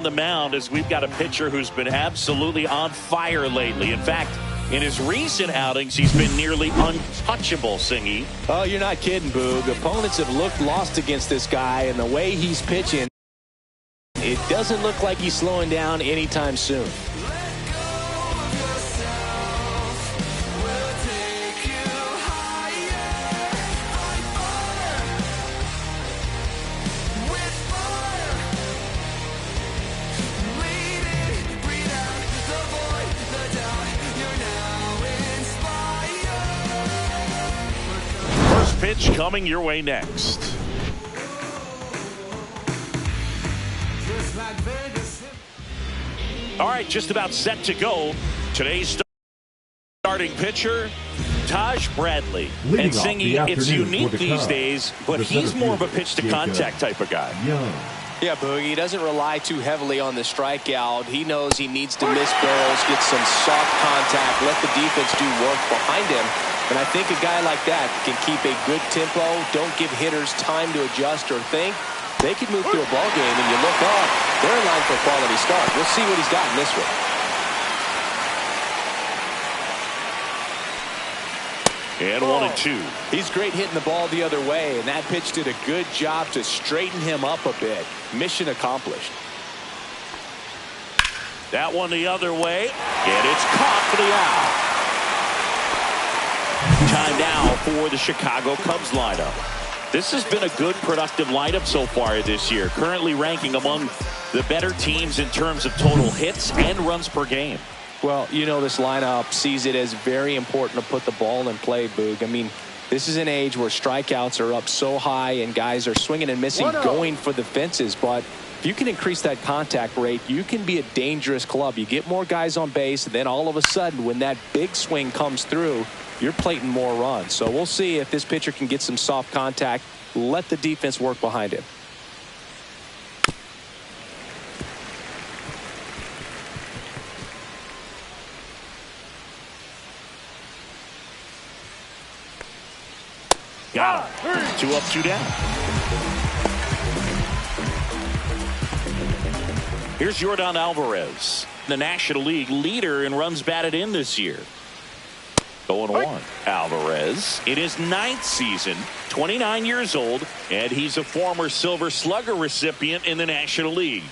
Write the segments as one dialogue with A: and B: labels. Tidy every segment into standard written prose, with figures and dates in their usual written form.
A: the mound, as we've got a pitcher who's been absolutely on fire lately. In fact, in his recent outings, he's been nearly untouchable, Singy.
B: Oh, you're not kidding, Boog. Opponents have looked lost against this guy, and the way he's pitching, it doesn't look like he's slowing down anytime soon.
A: Pitch coming your way next. All right, just about set to go. Today's starting pitcher, Taj Bradley. And Singy, it's unique these days, but he's more of a pitch-to-contact type of guy.
B: Yeah, Boogie, he doesn't rely too heavily on the strikeout. He knows he needs to miss barrels, get some soft contact, let the defense do work behind him. And I think a guy like that can keep a good tempo, don't give hitters time to adjust or think. They could move through a ball game, and you look up, they're in line for a quality start. We'll see what he's got in this one.
A: And 1-2.
B: He's great hitting the ball the other way, and that pitch did a good job to straighten him up a bit. Mission accomplished.
A: That one the other way, and it's caught for the out. Time now for the Chicago Cubs lineup. This has been a good, productive lineup so far this year, currently ranking among the better teams in terms of total hits and runs per game.
B: Well, you know, this lineup sees it as very important to put the ball in play, Boog. I mean, this is an age where strikeouts are up so high and guys are swinging and missing, going for the fences. But if you can increase that contact rate, you can be a dangerous club. You get more guys on base, and then all of a sudden, when that big swing comes through, you're plating more runs. So we'll see if this pitcher can get some soft contact, let the defense work behind him.
A: Got him. 2 up, 2 down. Here's Yordan Alvarez, the National League leader in runs batted in this year. 0-1. Alvarez in his 9th season, 29 years old, and he's a former Silver Slugger recipient in the National League.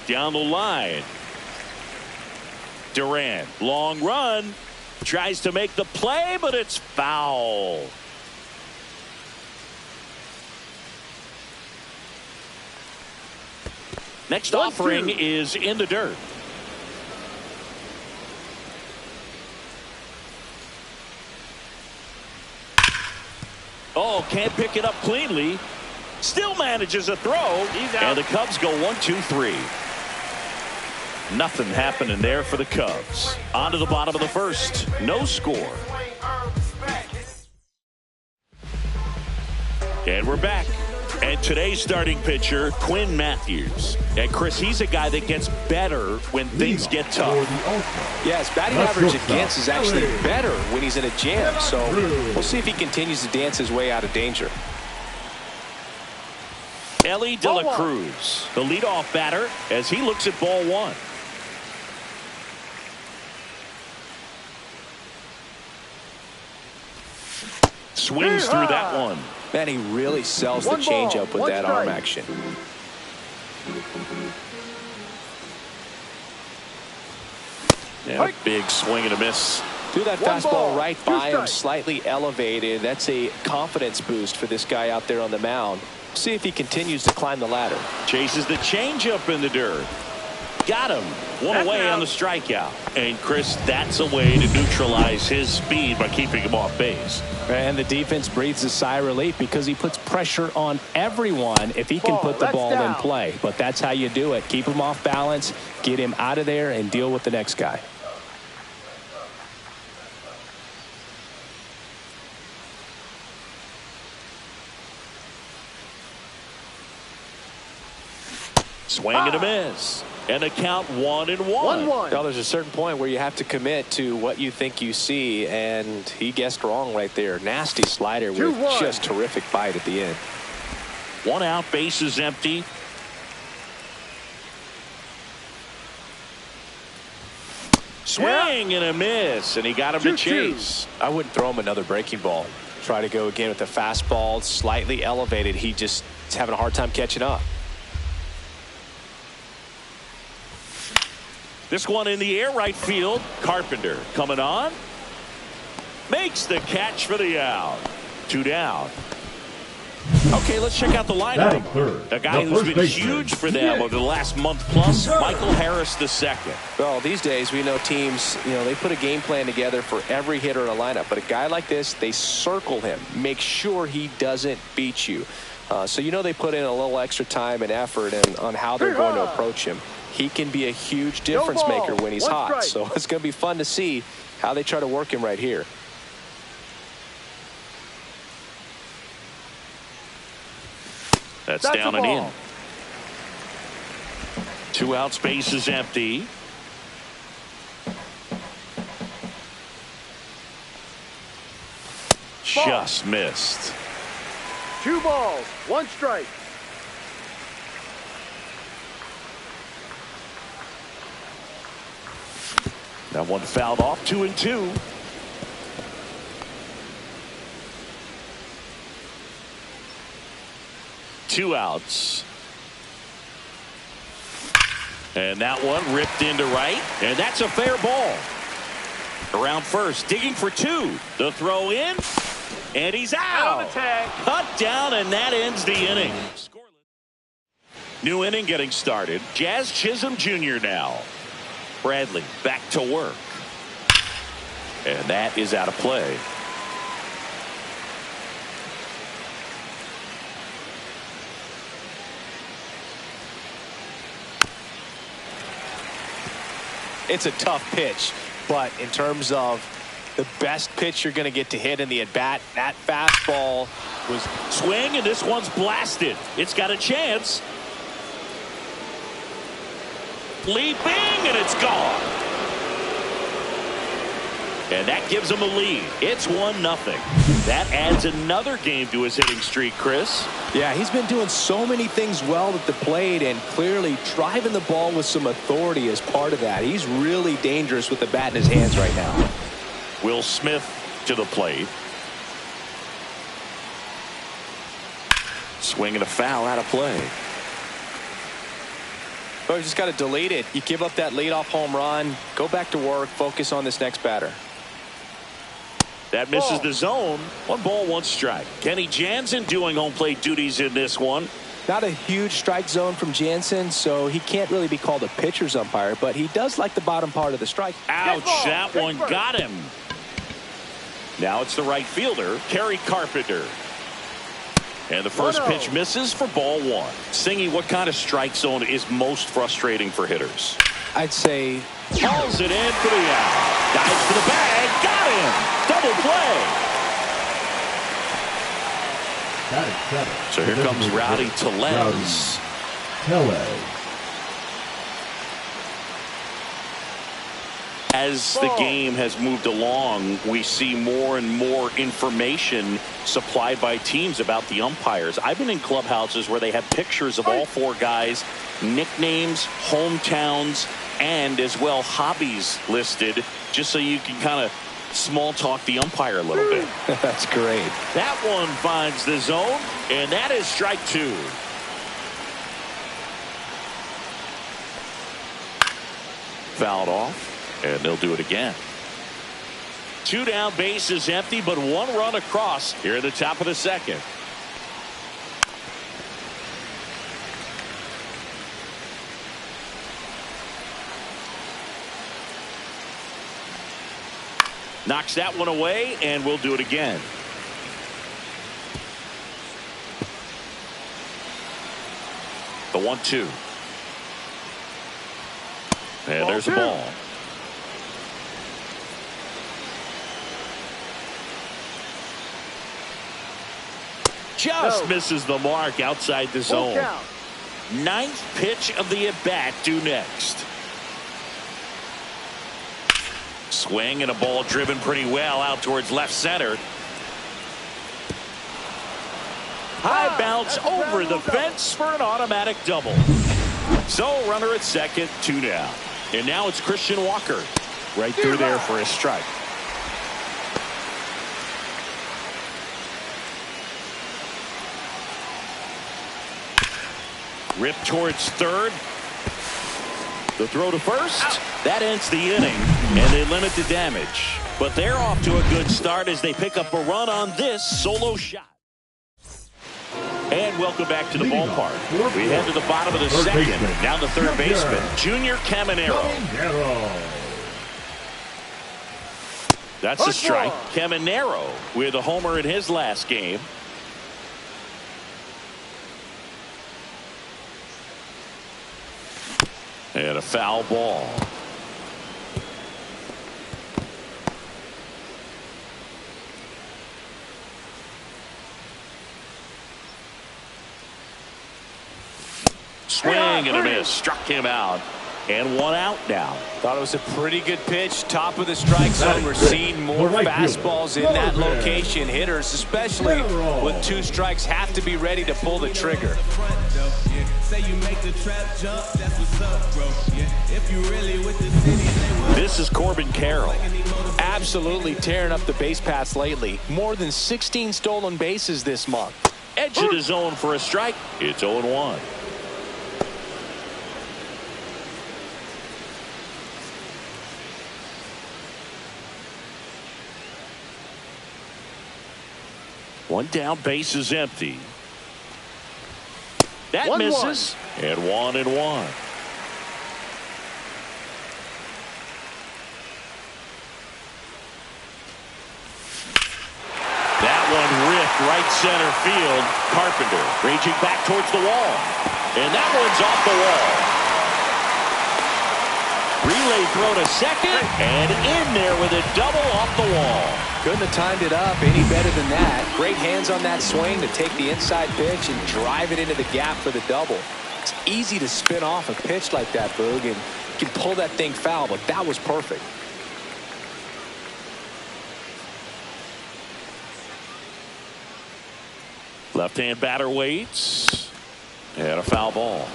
A: Down the line, Duran, long run, tries to make the play, but it's foul. Next offering is in the dirt. Oh, can't pick it up cleanly. Still manages a throw. And the Cubs go 1-2-3. Nothing happening there for the Cubs. On to the bottom of the first. No score. And we're back. And today's starting pitcher, Quinn Matthews. And Chris, he's a guy that gets better when things get tough.
B: Yes, batting average against is actually better when he's in a jam. So we'll see if he continues to dance his way out of danger.
A: Ellie De La Cruz, the leadoff batter, as he looks at ball 1. Swings through that one.
B: Man, he really sells the changeup with that arm action.
A: Yeah, big swing and a miss.
B: Threw that fastball right by him, slightly elevated. That's a confidence boost for this guy out there on the mound. See if he continues to climb the ladder.
A: Chases the changeup in the dirt. Got him. One away on the strikeout. And Chris, that's a way to neutralize his speed by keeping him off base.
B: And the defense breathes a sigh of relief because he puts pressure on everyone if he can put the ball in play. But that's how you do it. Keep him off balance, get him out of there, and deal with the next guy.
A: Swing and a miss. And a count 1-1.
B: Now there's a certain point where you have to commit to what you think you see, and he guessed wrong right there. Nasty slider with just terrific bite at the end.
A: 1 out, bases empty. Swing and a miss, and he got him to chase.
B: I wouldn't throw him another breaking ball. Try to go again with the fastball, slightly elevated. He just is having a hard time catching up.
A: This one in the air, right field. Carpenter coming on. Makes the catch for the out. 2 down. Okay, let's check out the lineup. A guy who's been huge for them over the last month plus, Michael Harris II.
B: Well, these days we know teams, they put a game plan together for every hitter in a lineup. But a guy like this, they circle him, make sure he doesn't beat you. So they put in a little extra time and effort on how they're going to approach him. He can be a huge difference maker when he's hot. So it's going to be fun to see how they try to work him right here.
A: That's down and in. 2 outs, base is empty. Just missed.
C: 2 balls, 1 strike.
A: That one fouled off. 2-2. Two outs. And that one ripped into right. And that's a fair ball. Around first, digging for 2. The throw in. And he's out. Cut down, and that ends the inning. New inning getting started. Jazz Chisholm Jr. now. Bradley back to work. And that is out of play.
B: It's a tough pitch, but in terms of the best pitch you're going to get to hit in the at-bat, that fastball was
A: swing, and this one's blasted. It's got a chance. Leaping, and it's gone. And that gives him a lead. It's 1-0. That adds another game to his hitting streak, Chris.
B: Yeah, he's been doing so many things well at the plate and clearly driving the ball with some authority as part of that. He's really dangerous with the bat in his hands right now.
A: Will Smith to the plate. Swing and a foul, out of play.
B: But you just got to delete it. You give up that leadoff home run, go back to work, focus on this next batter.
A: That misses the zone. 1 ball, 1 strike. Kenny Jansen doing home plate duties in this one.
B: Not a huge strike zone from Jansen, so he can't really be called a pitcher's umpire, but he does like the bottom part of the strike.
A: Ouch, that one got him. Now it's the right fielder, Kerry Carpenter. And the first pitch misses for ball 1. Singy, what kind of strike zone is most frustrating for hitters?
B: I'd say
A: hauls it in for the out. Dives for the bag. Got him. Double play. So here comes Rowdy Tellez. As the game has moved along, we see more and more information supplied by teams about the umpires. I've been in clubhouses where they have pictures of all 4 guys, nicknames, hometowns, and as well hobbies listed, just so you can kind of small talk the umpire a little bit.
B: That's great.
A: That one finds the zone, and that is strike 2. Fouled off. And they'll do it again. 2 down, base is empty, but 1 run across here at the top of the second. Knocks that one away, and we'll do it again. The 1-2. And there's the ball. Just misses the mark outside the zone. 9th pitch of the at-bat due next. Swing and a ball driven pretty well out towards left center. High bounce over the fence for an automatic double. So runner at second, 2 down. And now it's Christian Walker.
B: Right through there for a strike.
A: Rip towards third. The throw to first. That ends the inning, and they limit the damage. But they're off to a good start as they pick up a run on this solo shot. And welcome back to the ballpark. We head to the bottom of the second. Down to third baseman, Junior Caminero. That's a strike. Caminero with a homer in his last game. And a foul ball. Swing and a miss. Struck him out. And one out now.
B: Thought it was a pretty good pitch. Top of the strike zone. We're seeing more fastballs in that location. Hitters, especially with 2 strikes, have to be ready to pull the trigger.
A: This is Corbin Carroll.
B: Absolutely tearing up the base paths lately. More than 16 stolen bases this month.
A: Edge of the zone for a strike. It's 0-1. One down, base is empty. That misses. And 1-1. That one ripped right center field. Carpenter reaching back towards the wall. And that one's off the wall. Relay throw to second. And in there with a double off the wall.
B: Couldn't have timed it up any better than that. Great hands on that swing to take the inside pitch and drive it into the gap for the double. It's easy to spin off a pitch like that, Boog, and you can pull that thing foul, but that was perfect.
A: Left-hand batter waits. And a foul ball.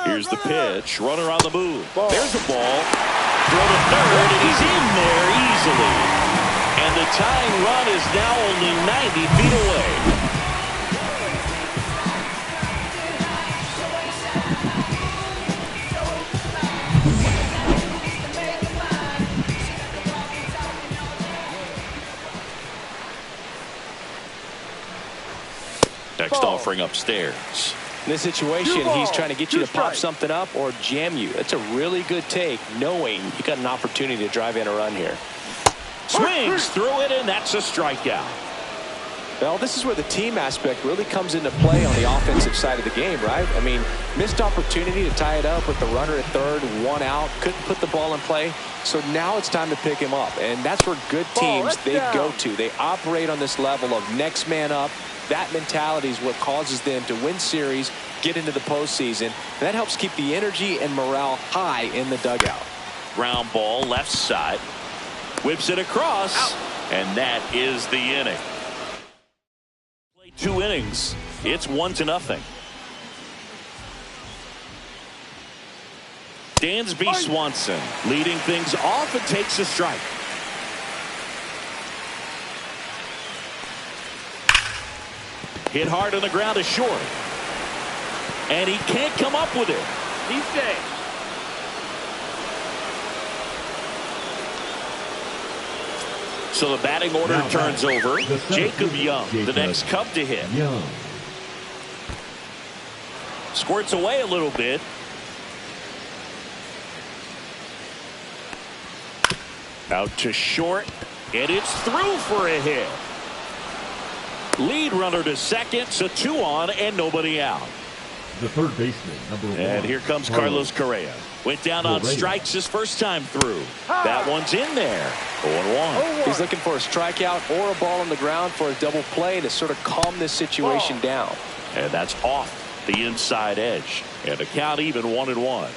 A: Here's the pitch. Runner on the move. There's the ball. Throw to third, and he's in there easily. And the tying run is now only 90 feet away. Next offering upstairs.
B: In this situation, he's trying to get you to pop something up or jam you. That's a really good take, knowing you got an opportunity to drive in a run here.
A: Swings through it, and that's a strikeout.
B: Well, this is where the team aspect really comes into play on the offensive side of the game, right? I mean, missed opportunity to tie it up with the runner at third, 1 out, couldn't put the ball in play. So now it's time to pick him up, and that's where good teams, they go to. They operate on this level of next man up. That mentality is what causes them to win series, get into the postseason, and that helps keep the energy and morale high in the dugout.
A: Ground ball, left side. Whips it across, and that is the inning. Played 2 innings. It's 1-0. Dansby Swanson leading things off and takes a strike. Hit hard on the ground to short. And he can't come up with it. He's safe. So the batting order turns over. Jacob Young, the next Cub to hit. Squirts away a little bit. Out to short. And it's through for a hit. Lead runner to second, so 2 on and nobody out.
D: The third baseman, number 1.
A: And here comes Carlos Correa. Went down on strikes his first time through. That one's in there. 0-1.
B: He's looking for a strikeout or a ball on the ground for a double play to sort of calm this situation down.
A: And that's off the inside edge. And the count even 1-1.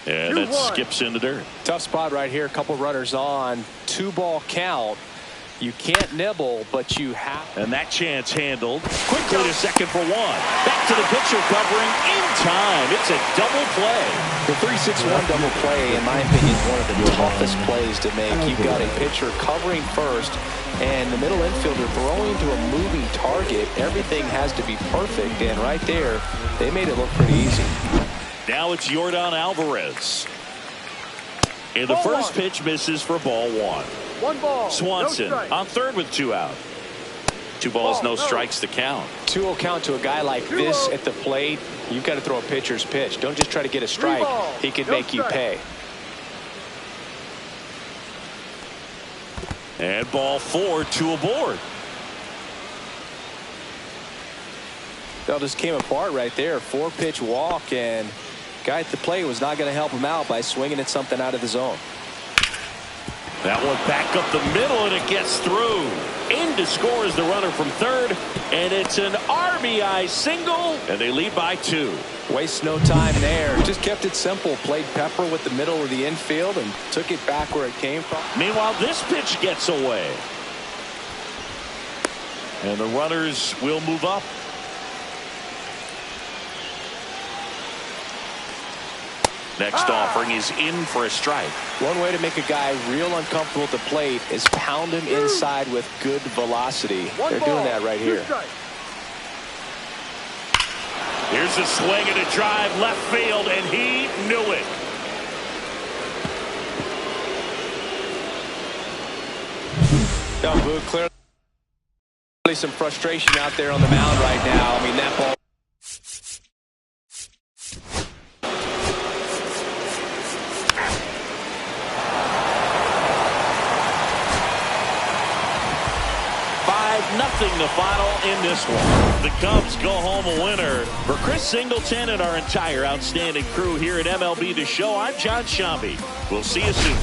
A: And it skips into dirt.
B: Tough spot right here. A couple runners on. 2-ball count. You can't nibble, but you have.
A: And that chance handled. Quickly to second for one. Back to the pitcher covering in time. It's a double play.
B: The 3-6-1 double play, in my opinion, is one of the toughest plays to make. You've got a pitcher covering first, and the middle infielder throwing to a moving target. Everything has to be perfect, and right there, they made it look pretty easy.
A: Now it's Yordan Alvarez. And the first pitch misses for ball one.
C: 1 ball.
A: Swanson
C: No strike.
A: on third with 2 out. 2 balls, no strikes to count.
B: 2-0 count to a guy like this at the plate. You've got to throw a pitcher's pitch. Don't just try to get a strike. He can make you pay.
A: And ball 4, 2 aboard.
B: That just came apart right there. 4-pitch walk, and guy at the plate was not going to help him out by swinging at something out of the zone.
A: That one back up the middle, and it gets through. In to score is the runner from third, and it's an RBI single, and they lead by 2.
B: Waste no time there. Just kept it simple. Played pepper with the middle of the infield and took it back where it came from.
A: Meanwhile, this pitch gets away. And the runners will move up. Next offering is in for a strike.
B: One way to make a guy real uncomfortable at the plate is pound him inside with good velocity. They're doing that right here.
A: Here's a swing and a drive left field, and he knew it.
B: No, Boog, clearly some frustration out there on the mound right now. I mean, that ball.
A: Nothing the final in this one. The Cubs go home a winner. For Chris Singleton and our entire outstanding crew here at MLB The Show, I'm John Shambi. We'll see you soon.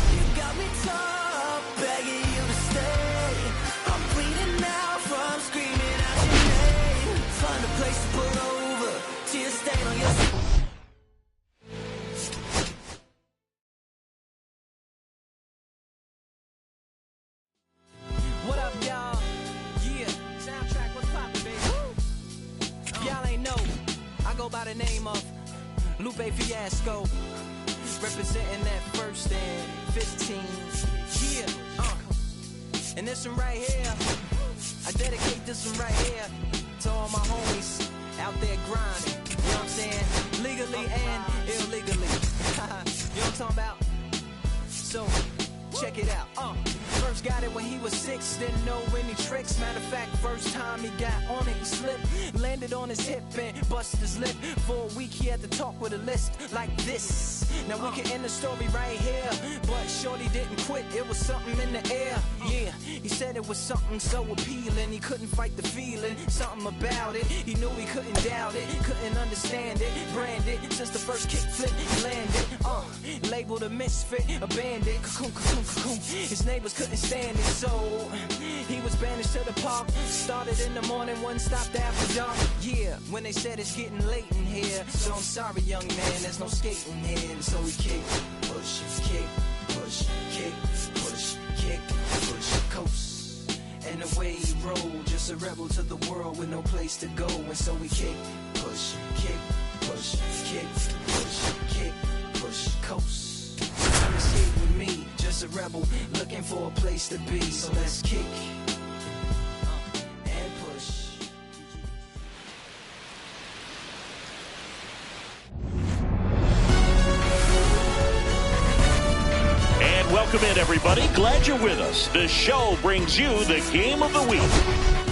E: By the name of Lupe Fiasco, representing that first and 15. Yeah, and this one right here, I dedicate this one right here to all my homies out there grinding. You know what I'm saying? Legally and illegally. You know what I'm talking about? So check it out. First got it when he was 6, didn't know any tricks. Matter of fact, first time he got on it, he slipped, landed on his hip and busted his lip. For a week he had to talk with a lisp like this. Now we can end the story right here, but shorty didn't quit, it was something in the air. Yeah, he said it was something so appealing, he couldn't fight the feeling, something about it. He knew he couldn't doubt it, couldn't understand it, branded since the first kick flip he landed. Labeled a misfit, a bandit, cocoon, cocoon, cocoon. His neighbors couldn't stand it, so he was banished to the park. Started in the morning, one stopped after dark. Yeah, when they said it's getting late in here, so I'm sorry, young man, there's no skating here. And so we kick, push, kick, push, kick, push, kick, push, coast. And the way he rolled, just a rebel to the world with no place to go. And so we kick, push, kick, push, kick, push, kick, push, coast. Skate with me, just a rebel looking for a place to be. So let's kick and push.
A: And welcome in, everybody. Glad you're with us. The show brings you the game of the week.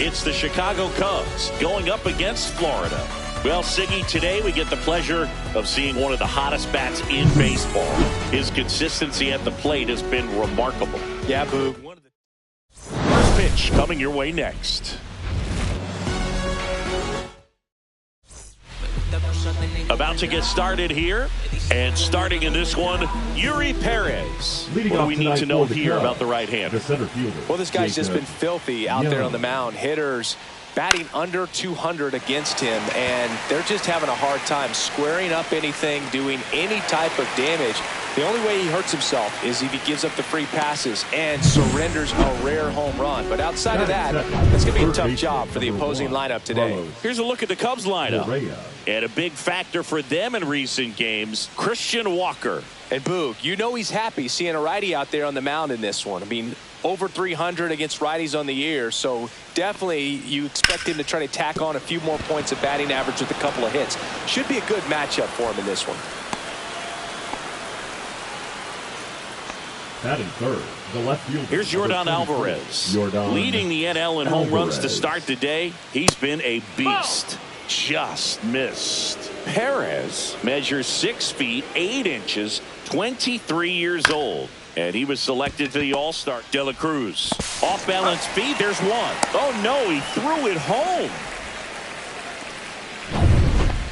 A: It's the Chicago Cubs going up against Florida. Well, Siggy, today we get the pleasure of seeing one of the hottest bats in baseball. His consistency at the plate has been remarkable.
B: Yeah, Boog.
A: First pitch coming your way next. About to get started here, and starting in this one, Yuri Perez. What do we need to know here about the right-hander?
D: The center fielder.
B: Well, this guy's just been filthy out there on the mound. Hitters batting under 200 against him, and they're just having a hard time squaring up anything, doing any type of damage. The only way he hurts himself is if he gives up the free passes and surrenders a rare home run. But outside of that, it's going to be a tough job for the opposing lineup today.
A: Here's a look at the Cubs lineup. And a big factor for them in recent games, Christian Walker.
B: And Boog, you know he's happy seeing a righty out there on the mound in this one. I mean, over 300 against righties on the year, so definitely you expect him to try to tack on a few more points of batting average with a couple of hits. Should be a good matchup for him in this one.
D: Batting third, the left fielder.
A: Here's Yordan Alvarez, leading the NL in home runs to start the day. He's been a beast. Just missed. Perez measures 6 feet 8 inches, 23 years old. And he was selected to the All-Star. De La Cruz. Off-balance feet. There's one. Oh, no. He threw it home.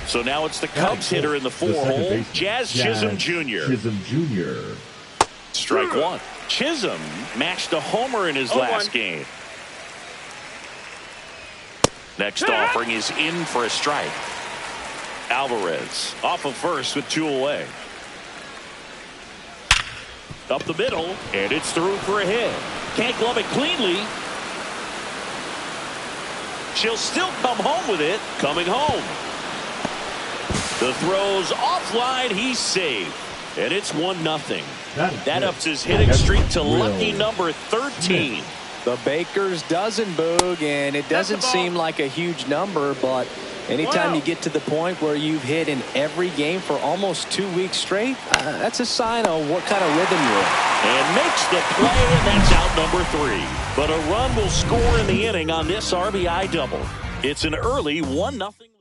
A: So now it's the Cubs hitter in the 4-hole. Jazz Chisholm Jr. Strike one. Chisholm matched a homer in his last game. Next offering is in for a strike. Alvarez off of first with 2 away. Up the middle, and it's through for a hit. Can't glove it cleanly. She'll still come home with it. Coming home. The throw's offline. He's saved. And it's 1-0. That ups his hitting streak to lucky number 13.
B: The Baker's dozen, Boog, and it doesn't seem like a huge number, but anytime you get to the point where you've hit in every game for almost 2 weeks straight, that's a sign of what kind of rhythm you're in.
A: And makes the play, and that's out number 3. But a run will score in the inning on this RBI double. It's an early 1-0 lead.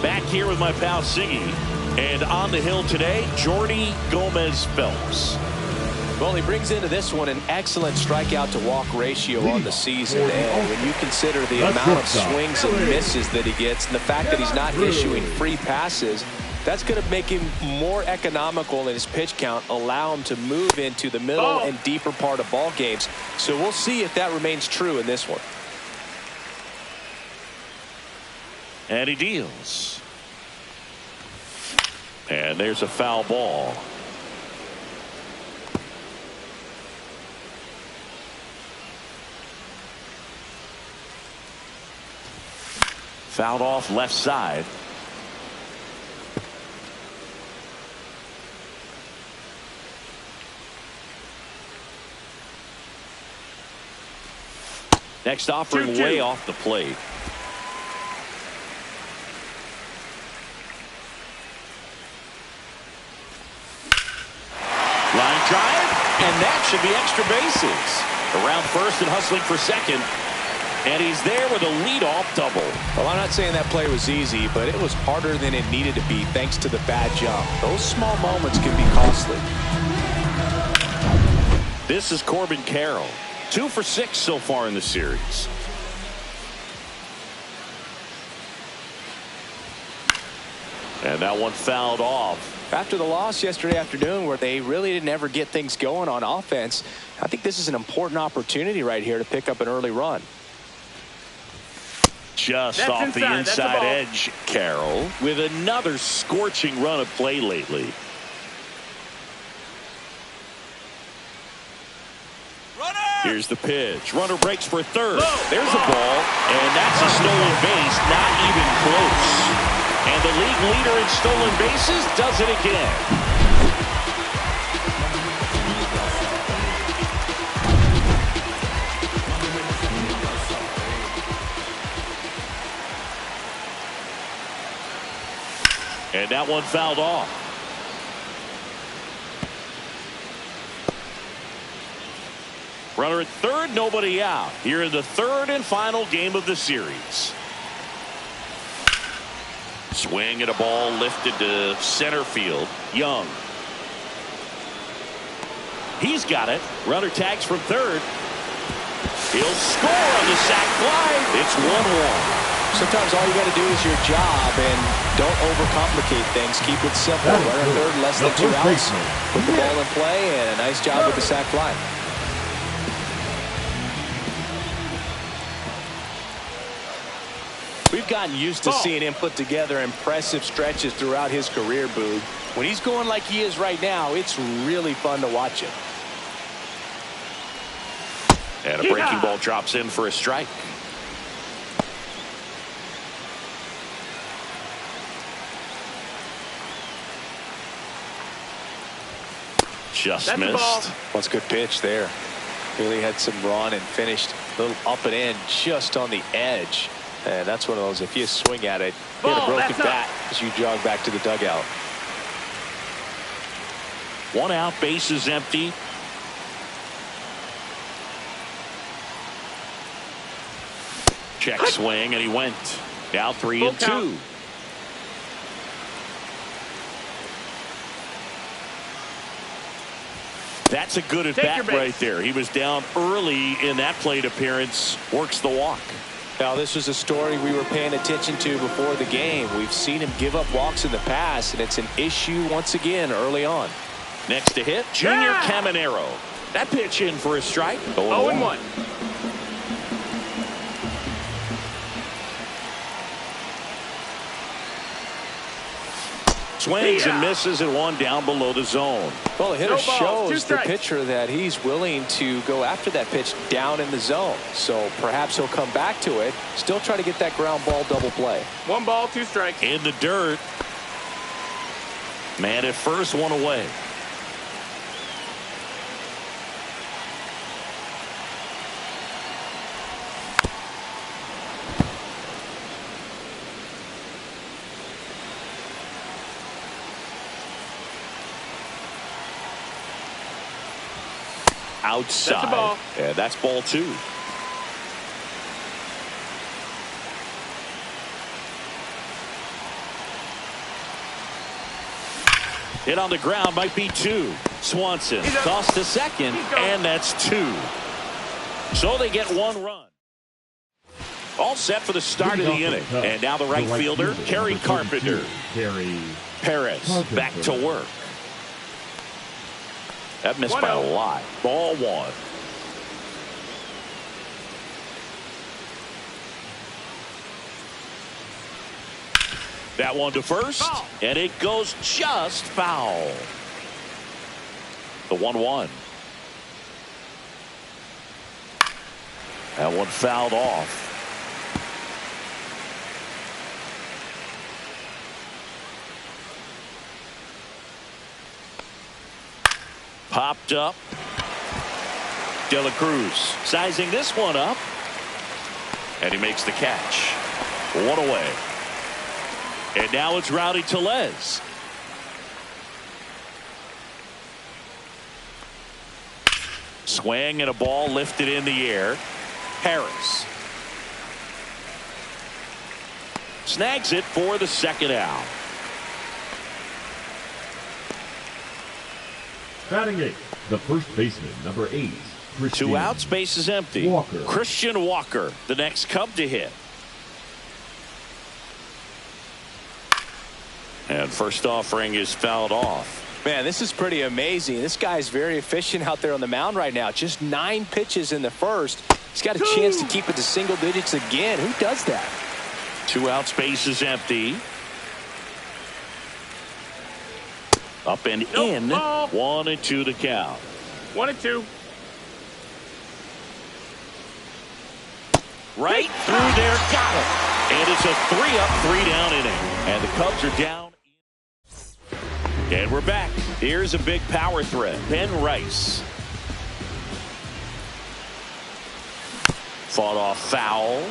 A: Back here with my pal Siggy, and on the hill today, Jordy Gomez-Phelps.
B: Well, he brings into this one an excellent strikeout to walk ratio on the season. And when you consider the amount of swings and misses that he gets and the fact that he's not issuing free passes, that's going to make him more economical in his pitch count, allow him to move into the middle and deeper part of ball games. So we'll see if that remains true in this one.
A: And he deals. And there's a foul ball. Fouled off left side. Next offering way off the plate. Line drive, and that should be extra bases. Around first and hustling for second. And he's there with a leadoff double.
B: Well, I'm not saying that play was easy, but it was harder than it needed to be thanks to the bad jump. Those small moments can be costly.
A: This is Corbin Carroll. 2 for 6 so far in the series. And that one fouled off.
B: After the loss yesterday afternoon where they really didn't ever get things going on offense, I think this is an important opportunity right here to pick up an early run.
A: Just off the inside edge, Carroll, with another scorching run of play lately. Here's the pitch. Runner breaks for third. There's the ball, and that's a stolen base, not even close. And the league leader in stolen bases does it again. And that one fouled off. Runner at third, nobody out. Here in the third and final game of the series. Swing at a ball lifted to center field. Young. He's got it. Runner tags from third. He'll score on the sac fly. It's 1-1.
B: Sometimes all you got to do is your job and don't overcomplicate things. Keep it simple. Runner third, less than 2 outs. Put the ball in play, and a nice job with the sac fly. We've gotten used to seeing him put together impressive stretches throughout his career, Boog. When he's going like he is right now, it's really fun to watch him.
A: And a breaking ball drops in for a strike. Just missed.
B: That's a good pitch there. Really had some run and finished a little up and in just on the edge. And that's one of those, if you swing at it, hit a broken bat as you jog back to the dugout.
A: 1 out, bases empty. Check swing, and he went. Now 3-2. That's a good at bat right there. He was down early in that plate appearance. Works the walk.
B: Now, this was a story we were paying attention to before the game. We've seen him give up walks in the past, and it's an issue once again early on.
A: Next to hit, Junior Caminero. That pitch in for a strike.
C: 0-1.
A: Swings and misses at 1 down below the zone.
B: Well, the hitter shows the pitcher that he's willing to go after that pitch down in the zone. So perhaps he'll come back to it. Still try to get that ground ball double play.
C: 1 ball, 2 strikes.
A: In the dirt. Man at first, 1 away. Outside.
C: That's a ball.
A: Yeah, that's ball 2. Hit on the ground, might be 2. Swanson tossed to second, and that's 2. So they get 1 run. All set for the start of the inning. And now the right fielder, Kerry Carpenter. Perez back to work. That missed by a lot. Ball 1. That one to first, and it goes just foul. The 1-1. That one fouled off. Popped up. De La Cruz sizing this one up. And he makes the catch. 1 away. And now it's Rowdy Tellez. Swing and a ball lifted in the air. Harris snags it for the 2nd out.
D: Batting 8th, the first baseman, number 8.
A: 2 outs, base is empty.
D: Walker.
A: Christian Walker, the next Cub to hit. And first offering is fouled off.
B: Man, this is pretty amazing. This guy's very efficient out there on the mound right now. Just 9 pitches in the first. He's got a chance to keep it to single digits again. Who does that?
A: 2 outs, base is empty. Up and in. 1-2 to count.
C: 1-2.
A: Right through there, got it. And it's a 3-up, 3-down inning. And the Cubs are down. And we're back. Here's a big power threat. Ben Rice. Fought off foul.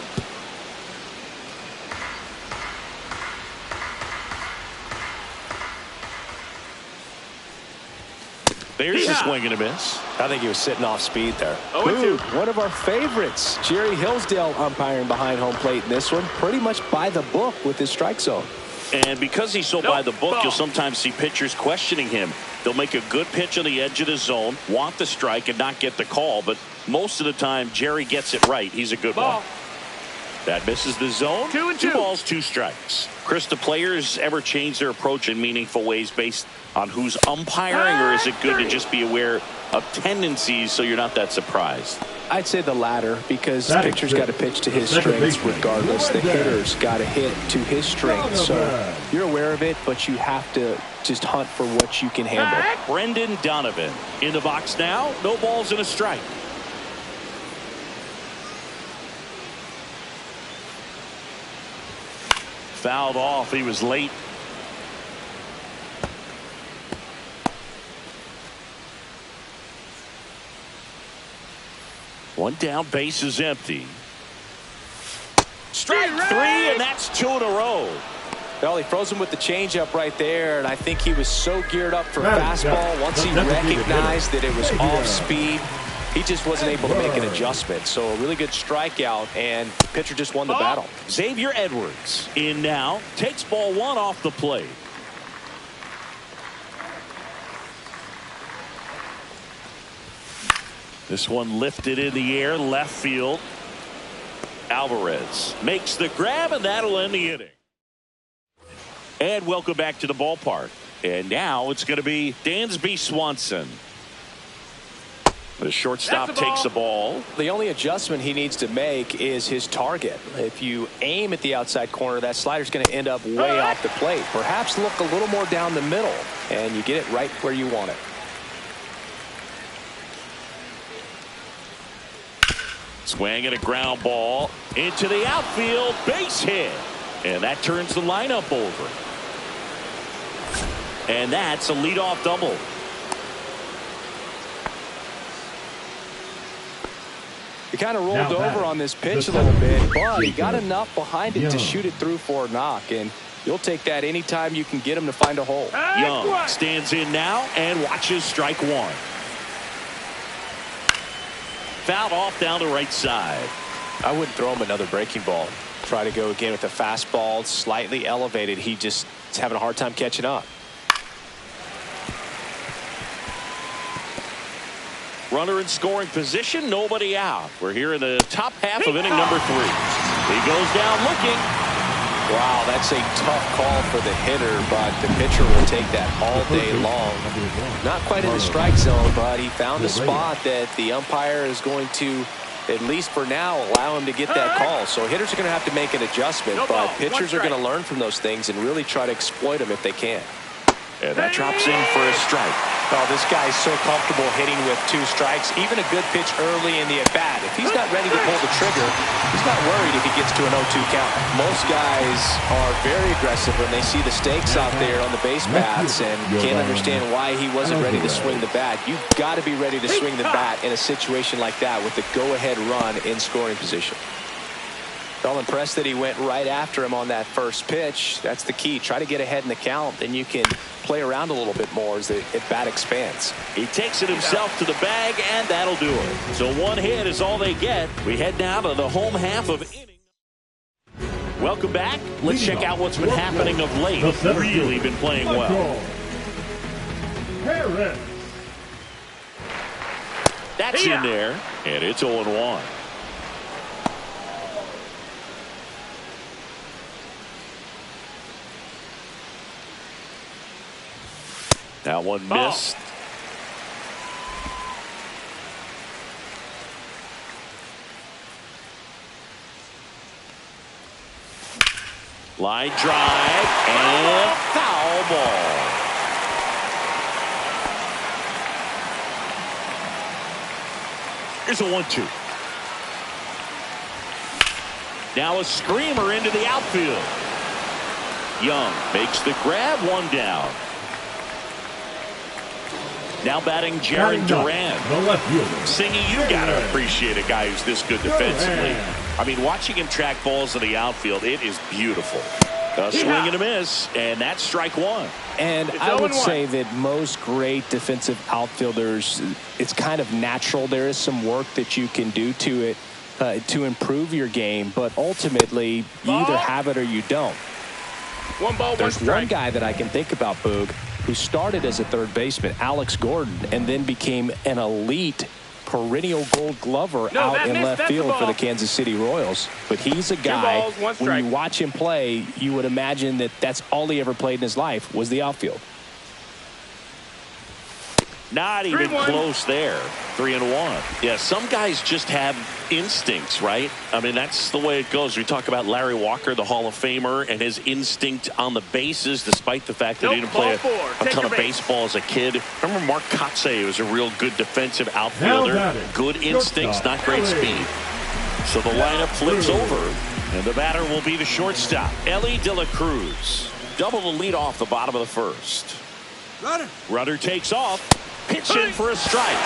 A: There's a swing and a miss.
B: I think he was sitting off speed there.
C: 0-2.
B: One of our favorites, Jerry Hillsdale, umpiring behind home plate in this one. Pretty much by the book with his strike zone.
A: And because he's so by the book, you'll sometimes see pitchers questioning him. They'll make a good pitch on the edge of the zone, want the strike, and not get the call. But most of the time, Jerry gets it right. He's a good one. That misses the zone.
C: 2-2.
A: 2 balls, 2 strikes. Chris, do players ever change their approach in meaningful ways based on who's umpiring, or is it good to just be aware of tendencies so you're not that surprised?
B: I'd say the latter, because the
D: Batting
B: pitcher's
D: fifth,
B: got to pitch to his
D: the second
B: strengths
D: baseman,
B: regardless. The
D: Roy
B: hitter's got to hit to his strengths. So
D: Donovan.
B: you're aware of it, but you have to just hunt for what you can handle.
A: Brendan Donovan in the box now. No balls and a strike. Fouled off. He was late. One down, base is empty. Strike three, and that's 2 in a row.
B: Well, he froze him with the changeup right there, and I think he was so geared up for
D: Right,
B: fastball.
D: yeah.
B: Once he
D: That's a good
B: recognized that it was
D: hitter.
B: off speed, he just wasn't able to make an adjustment. So a really good strikeout, and the pitcher just won the battle.
A: Xavier Edwards in now. Takes ball 1 off the plate. This one lifted in the air, left field. Alvarez makes the grab, and that'll end the inning. And welcome back to the ballpark. And now it's going to be Dansby Swanson. The shortstop takes the ball.
B: The only adjustment he needs to make is his target. If you aim at the outside corner, that slider's going to end up way off the plate. Perhaps look a little more down the middle, and you get it right where you want it.
A: Swing and a ground ball into the outfield, base hit, and that turns the lineup over. And that's a leadoff double.
B: He kind of rolled
D: Now
B: over
D: batting,
B: on this pitch a
D: the
B: little bit,
D: seventh,
B: but he got
D: Jacob
B: enough behind it to
D: Young.
B: shoot it through for a knock, and you'll take that anytime you can get him to find a hole.
A: Young stands in now and watches strike 1. Fouled off down the right side.
B: I wouldn't throw him another breaking ball. Try to go again with a fastball, slightly elevated. He just is having a hard time catching up.
A: Runner in scoring position, nobody out. We're here in the top half of inning number 3. He goes down looking.
B: Wow, that's a tough call for the hitter, but the pitcher will take that all day long. Not quite in the strike zone, but he found a spot that the umpire is going to, at least for now, allow him to get that call. So hitters are going to have to make an adjustment, but pitchers are going to learn from those things and really try to exploit them if they can.
A: And that drops in for a strike.
B: Oh, this guy's so comfortable hitting with 2 strikes. Even a good pitch early in the at-bat. If he's not ready to pull the trigger, he's not worried if he gets to an 0-2 count. Most guys are very aggressive when they see the stakes out there on the base paths and can't understand why he wasn't ready to swing the bat. You've got to be ready to swing the bat in a situation like that with the go-ahead run in scoring position. I'm impressed that he went right after him on that first pitch. That's the key. Try to get ahead in the count, then you can play around a little bit more as the at-bat expands.
A: He takes it himself to the bag, and that'll do it. So 1 hit is all they get. We head now to the home half of inning. Welcome back. Let's check out what's been happening of late. Really been playing well.
D: Harris.
A: That's in there, and it's 0-1. That one missed. Line drive and foul ball. Here's a 1-2. Now a screamer into the outfield. Young makes the grab, 1 down. Now batting Jaron Duran.
D: The left fielder.
A: Singy, you got to appreciate a guy who's this good defensively. I mean, watching him track balls in the outfield, it is beautiful. A swing and a miss, and that's strike 1.
B: And I would say that most great defensive outfielders, it's kind of natural. There is some work that you can do to it to improve your game, but ultimately, you either have it or you don't.
C: 1 ball, 1
B: There's
C: strike.
B: one guy that I can think about, Boog, who started as a third baseman, Alex Gordon, and then became an elite perennial Gold Glover out in left field for the Kansas City Royals. But he's a guy, when you watch him play, you would imagine that that's all he ever played in his life was the outfield.
A: Not even
C: 3-1.
A: close there. 3-1. Yeah, some guys just have instincts, right? I mean, that's the way it goes. We talk about Larry Walker, the Hall of Famer, and his instinct on the bases, despite the fact that he didn't play a ton of baseball as a kid. Remember Mark Kotsay was a real good defensive outfielder. Good instincts, not great speed. So the lineup flips over, and the batter will be the shortstop, Ellie De La Cruz. Double the lead off the bottom of the first. Runner takes off. Pitch in for a strike.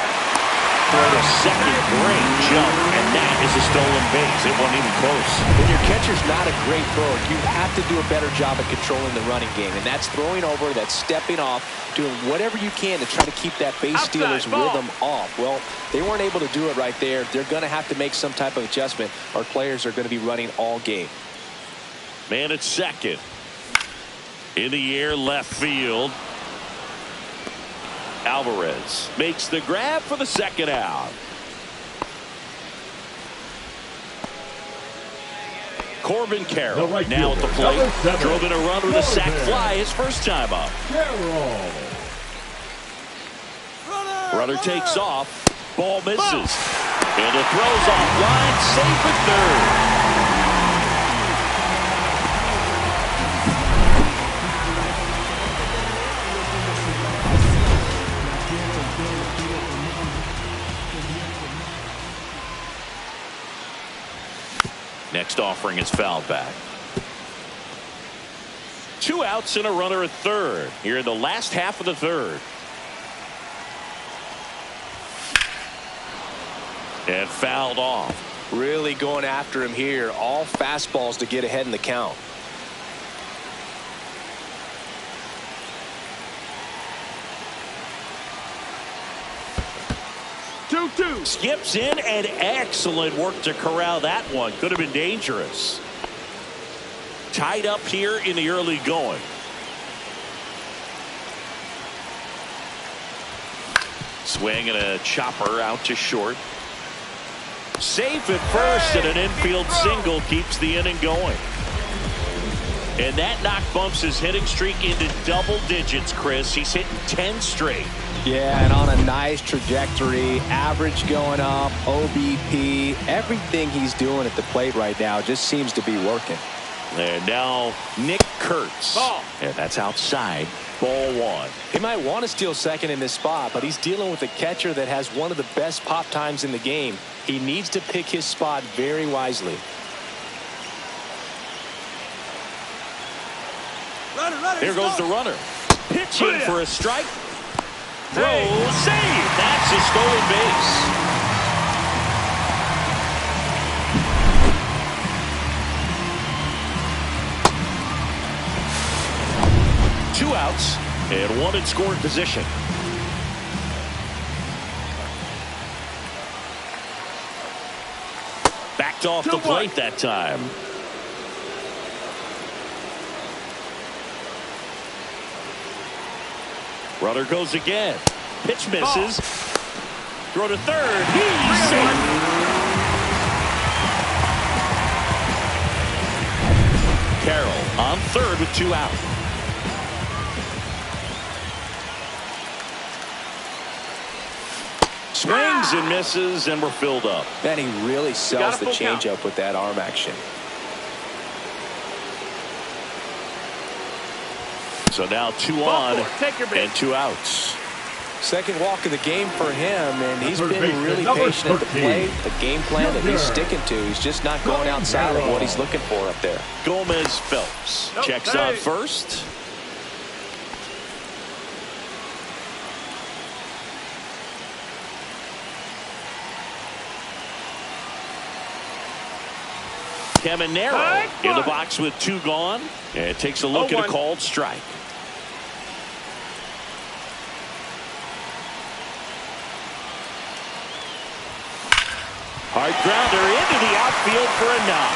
A: For the second, great jump, and that is a stolen base. It wasn't even close.
B: When your catcher's not a great thrower, you have to do a better job of controlling the running game, and that's throwing over, that's stepping off, doing whatever you can to try to keep that base stealer's rhythm off. Well, they weren't able to do it right there. They're going to have to make some type of adjustment. Our players are going to be running all game.
A: Man at second. In the air, left field. Alvarez makes the grab for the second out. Corbin Carroll now at the plate. Drove in a run with a sac fly his first time up. Runner takes off. Ball misses. And the throw's offline. Safe at third. Next offering is fouled back. 2 outs and a runner at third here in the last half of the third. And fouled off.
B: Really going after him here. All fastballs to get ahead in the count.
A: Skips in, and excellent work to corral that one. Could have been dangerous. Tied up here in the early going. Swing and a chopper out to short. Safe at first, and an infield single keeps the inning going. And that knock bumps his hitting streak into double digits, Chris. He's hitting 10 straight.
B: Yeah, and on a nice trajectory, average going up, OBP, everything he's doing at the plate right now just seems to be working.
A: And now Nick Kurtz. And that's outside. Ball one.
B: He might want to steal second in this spot, but he's dealing with a catcher that has one of the best pop times in the game. He needs to pick his spot very wisely.
A: Here goes the runner. Pitching for a strike. Throw, save. That's a stolen base. Two outs and one in scoring position. Backed off the plate that time. Runner goes again. Pitch misses. Throw to third. He's safe. Carroll on third with 2 out. Swings and misses, and we're filled up.
B: And he really sells the changeup with that arm action.
A: So now 2 on and 2 outs.
B: Second walk of the game for him, and he's been really patient at the plate. The game plan that he's sticking to, he's just not going outside of what he's looking for up there.
A: Gomez Phelps checks on first. Caminero in the box with 2 gone, and takes a look at a called strike. Hard grounder into the outfield for a knock.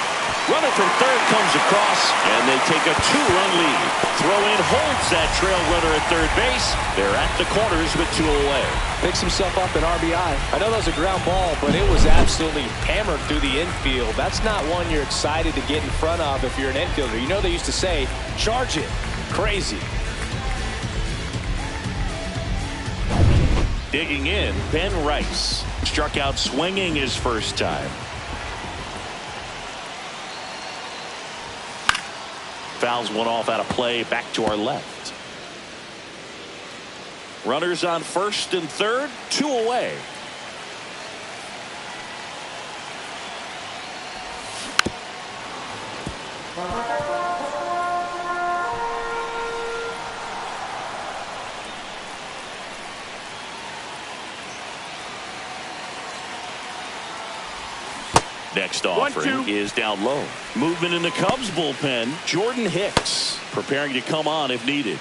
A: Runner from third comes across, and they take a 2-run lead. Throw in holds that trail runner at third base. They're at the corners with 2 away.
B: Picks himself up an RBI. I know that was a ground ball, but it was absolutely hammered through the infield. That's not one you're excited to get in front of if you're an infielder. You know they used to say, charge it. Crazy.
A: Digging in, Ben Rice. Struck out swinging his first time. Fouls one off out of play, back to our left. Runners on first and third, 2 away. Next offering is down low. Movement in the Cubs bullpen. Jordan Hicks preparing to come on if needed.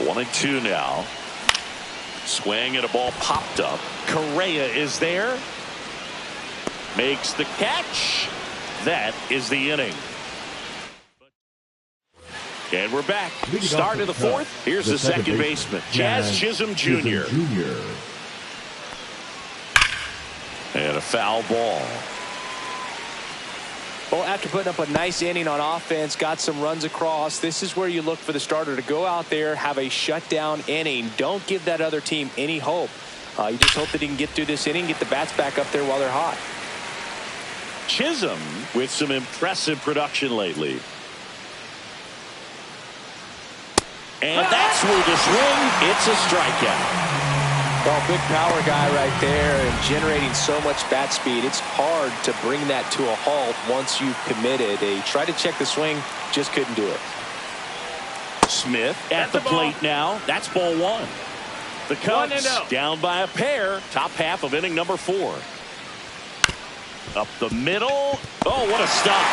A: One and two now. Swing and a ball popped up. Correa is there. Makes the catch. That is the inning. And we're back. Start of the fourth. Here's the second baseman, Jazz Chisholm Jr. And a foul ball.
B: Well, after putting up a nice inning on offense, got some runs across, this is where you look for the starter to go out there, have a shutdown inning. Don't give that other team any hope. You just hope that he can get through this inning, get the bats back up there while they're hot.
A: Chisholm with some impressive production lately. And that's where the swing, it's a strikeout.
B: Well, big power guy right there and generating so much bat speed. It's hard to bring that to a halt once you've committed. They tried to check the swing, just couldn't do it.
A: Smith at the plate now. That's ball one. The Cubs down by a pair. Top half of inning number 4. Up the middle. Oh, what a stop.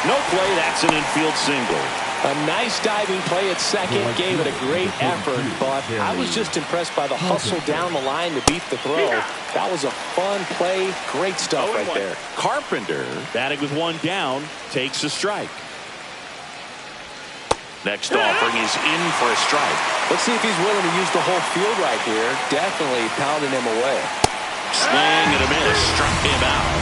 A: No play. That's an infield single.
B: A nice diving play at second, gave it a great effort, but I was just impressed by the hustle down the line to beat the throw. That was a fun play. Great stuff right there.
A: Carpenter batting with one down, takes a strike. Next offering is in for a strike.
B: Let's see if he's willing to use the whole field right here. Definitely pounding him away.
A: Swing and a miss, struck him out.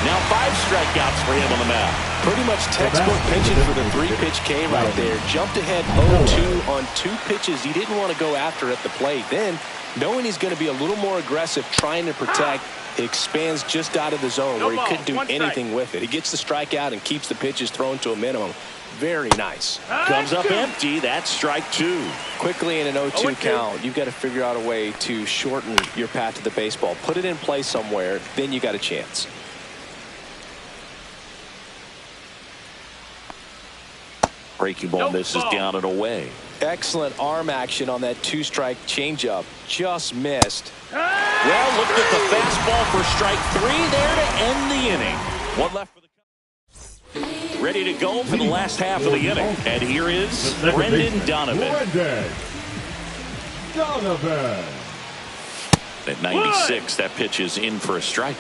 A: Now 5 strikeouts for him on the mound.
B: Pretty much textbook pitching for the 3-pitch K right there. Jumped ahead 0-2 on 2 pitches he didn't want to go after at the plate. Then, knowing he's going to be a little more aggressive trying to protect, he expands just out of the zone where he couldn't do anything with it. He gets the strikeout and keeps the pitches thrown to a minimum. Very nice.
A: Comes up empty. That's strike 2.
B: Quickly in an 0-2 count, you've got to figure out a way to shorten your path to the baseball. Put it in play somewhere, then you got a chance.
A: Breaking ball misses down and away.
B: Excellent arm action on that 2-strike changeup. Just missed.
A: Well, look at the fastball for strike 3 there to end the inning. One left for the Cubs. Ready to go for the last half of the inning. And here is Brendan Donovan. At 96, that pitch is in for a strike.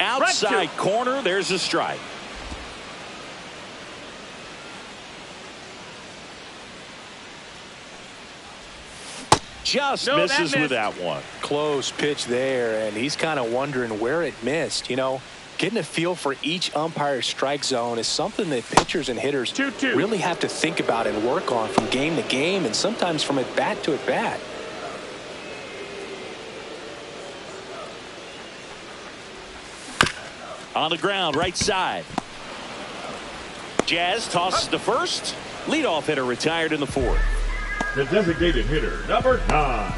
A: Outside corner, there's a strike. Just misses with that one.
B: Close pitch there, and he's kind of wondering where it missed. You know, getting a feel for each umpire's strike zone is something that pitchers and hitters really have to think about and work on from game to game, and sometimes from at bat to at bat.
A: On the ground, right side. Jazz tosses to first. Leadoff hitter retired in the 4th.
D: The designated hitter, number 9.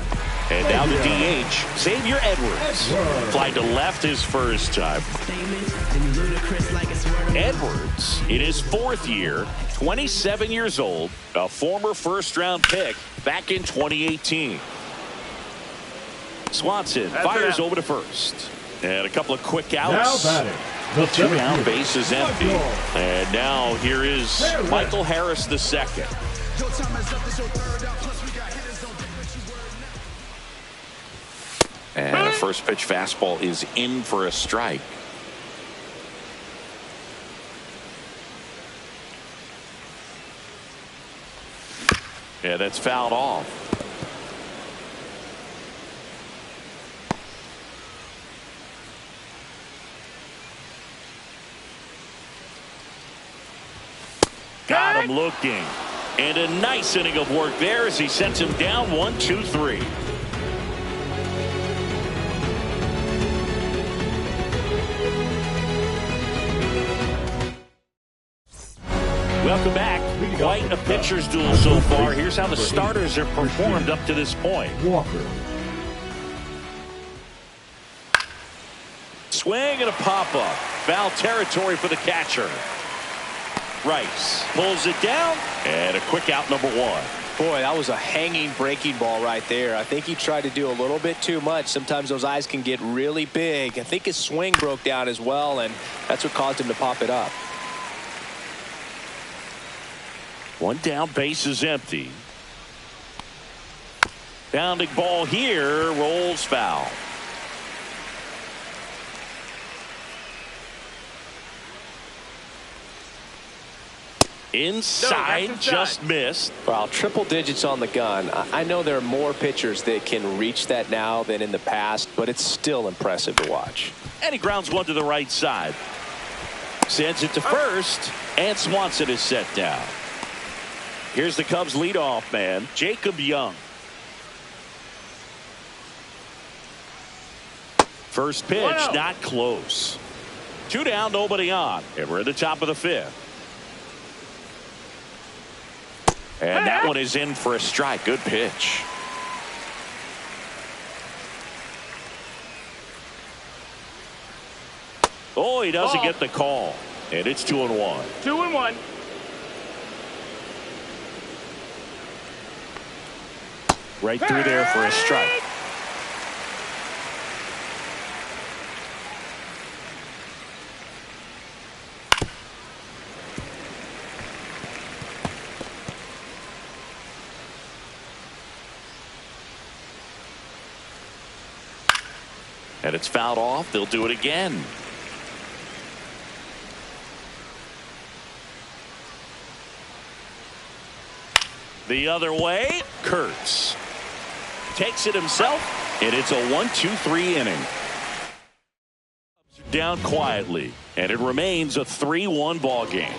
A: And now the DH, Xavier Edwards. Fly to left his first time. Edwards, in his 4th year, 27 years old, a former first-round pick back in 2018. Swanson fires over to first. And a couple of quick outs.
D: Now batting.
A: The 2-out base is empty. And now here is Michael Harris II. And a first pitch fastball is in for a strike. Yeah, that's fouled off. got him looking. And a nice inning of work there as he sets him down 1-2-3. Welcome back. Quite a pitcher's duel so far. Here's how the starters have performed up to this point.
D: Walker.
A: Swing and a pop-up. Foul territory for the catcher. Rice pulls it down, and a quick out, number one.
B: Boy, that was a hanging breaking ball right there. I think he tried to do a little bit too much. Sometimes those eyes can get really big. I think his swing broke down as well, and that's what caused him to pop it up.
A: One down, base is empty. Bounding ball here, rolls foul. Inside, just missed.
B: Well, triple digits on the gun. I know there are more pitchers that can reach that now than in the past, but it's still impressive to watch.
A: And he grounds one to the right side. Sends it to first, and Swanson is set down. Here's the Cubs leadoff man, Jacob Young. First pitch, not close. Two down, nobody on, and we're at the top of the fifth. And that one is in for a strike. Good pitch. Oh, he doesn't get the call. And it's 2-1.
C: 2-1.
A: Right through there for a strike. And it's fouled off. They'll do it again. The other way, Kurtz takes it himself, and it's a 1-2-3 inning. Down quietly, and it remains a 3-1 ball game.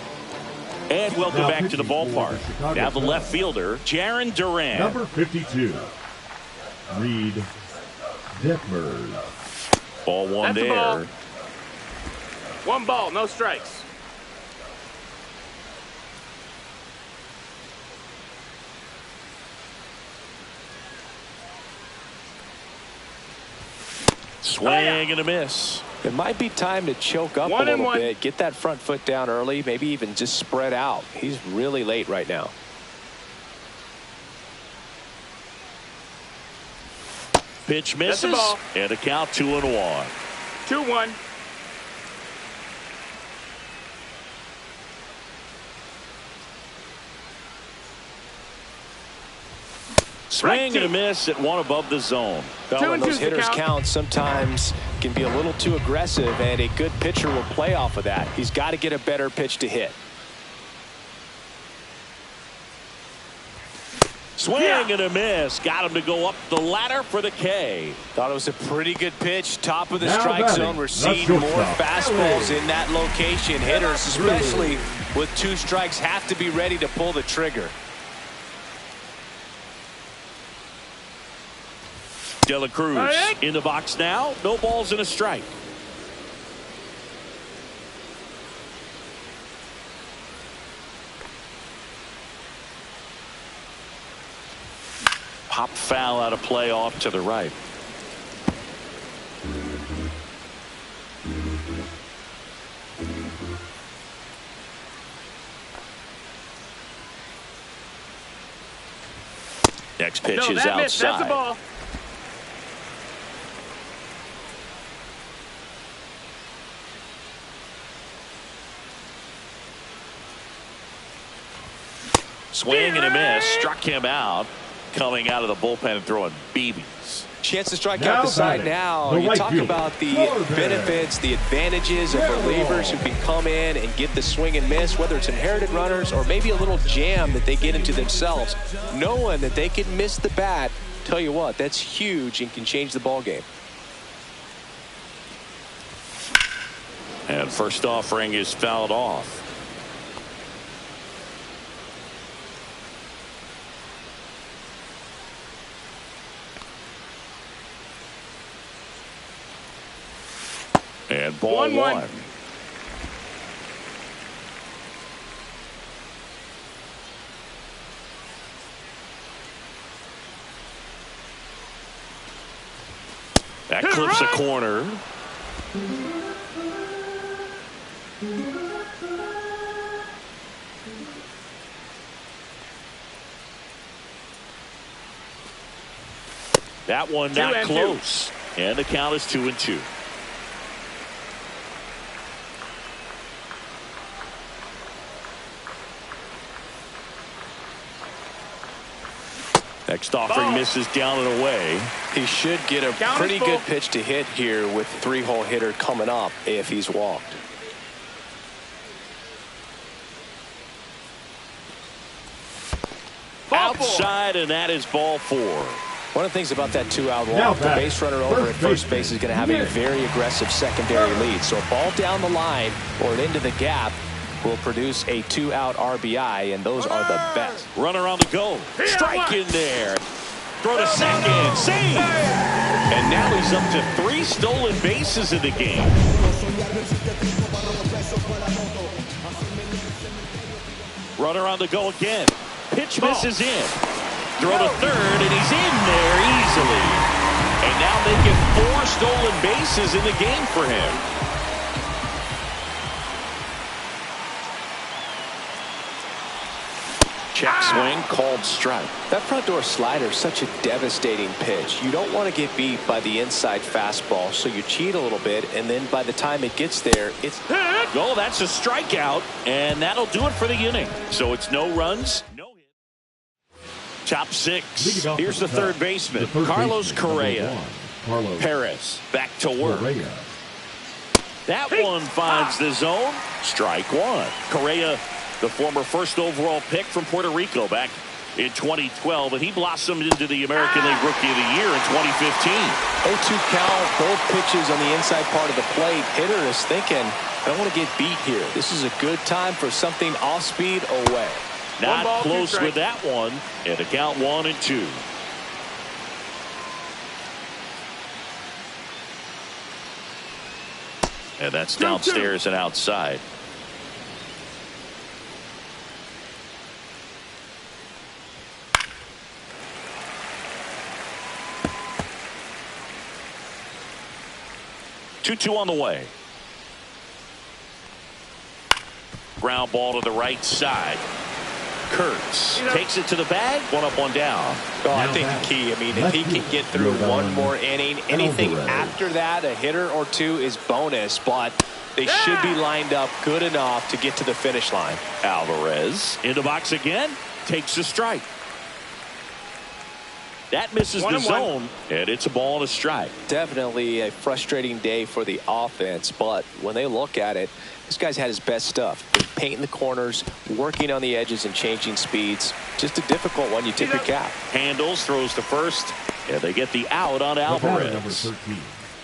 A: And welcome back to the ballpark. Now the left fielder, Jarren Duran.
D: Number 52, Reed Detmers.
A: Ball one there.
C: Ball. One ball, no strikes.
A: Swing and a miss.
B: It might be time to choke up a little bit, get that front foot down early, maybe even just spread out. He's really late right now.
A: Pitch misses, and a count 2-1.
C: 2-1.
A: Swing and a miss at one above the zone.
B: Well, when those hitters count, sometimes can be a little too aggressive, and a good pitcher will play off of that. He's got to get a better pitch to hit.
A: Swing and a miss. Got him to go up the ladder for the K.
B: Thought it was a pretty good pitch. Top of the strike zone. We're seeing more fastballs in that location. Hitters, especially with two strikes, have to be ready to pull the trigger.
A: De La Cruz in the box now. No balls and a strike. Pop foul out of play off to the right. Next pitch is outside.
C: That's the ball.
A: Swing and a miss. Struck him out. Coming out of the bullpen and throwing BBs.
B: Chance to strike out the side now. You talk about the benefits, the advantages of relievers who can come in and get the swing and miss, whether it's inherited runners or maybe a little jam that they get into themselves. Knowing that they can miss the bat, tell you what, that's huge and can change the ball game.
A: And first offering is fouled off. Ball 1. That clips a corner. That one not close. And the count is 2-2. Next offering misses down and away.
B: He should get a pretty good pitch to hit here with 3-hole hitter coming up if he's walked.
A: Outside, and that is ball 4.
B: One of the things about that 2-out walk, the base runner over at first base is going to have a very aggressive secondary lead. So a ball down the line or into the gap will produce a 2-out RBI, and those are the best.
A: Runner on the go. Strike in there. Throw to second. Save. And now he's up to 3 stolen bases in the game. Runner on the go again. Pitch misses in. Throw to third, and he's in there easily. And now making 4 stolen bases in the game for him. Check swing, called strike.
B: That front door slider is such a devastating pitch. You don't want to get beat by the inside fastball, so you cheat a little bit, and then by the time it gets there, it's hit.
A: Oh, that's a strikeout, and that'll do it for the inning. So it's no runs, no hit. Top 6. Here's the third baseman, Carlos Correa. Perez back to work. That one finds the zone. Strike 1. Correa, the former first overall pick from Puerto Rico back in 2012, and he blossomed into the American League Rookie of the Year in 2015.
B: 0-2 count, both pitches on the inside part of the plate. Hitter is thinking, I don't want to get beat here. This is a good time for something off speed away.
A: Not close with that one, and a count 1-2. And that's downstairs and outside. Two on the way. Ground ball to the right side. Kurtz takes it to the bag. 1 up, 1 down.
B: Oh, I think the key, I mean, if he can get through one more inning, anything after that, a hitter or 2 is bonus, but they should be lined up good enough to get to the finish line.
A: Alvarez in the box again. Takes the strike. That misses the zone, and it's a ball and a strike.
B: Definitely a frustrating day for the offense, but when they look at it, this guy's had his best stuff. Painting the corners, working on the edges, and changing speeds. Just a difficult one. You tip your cap.
A: Handles, throws to first, and they get the out on Alvarez.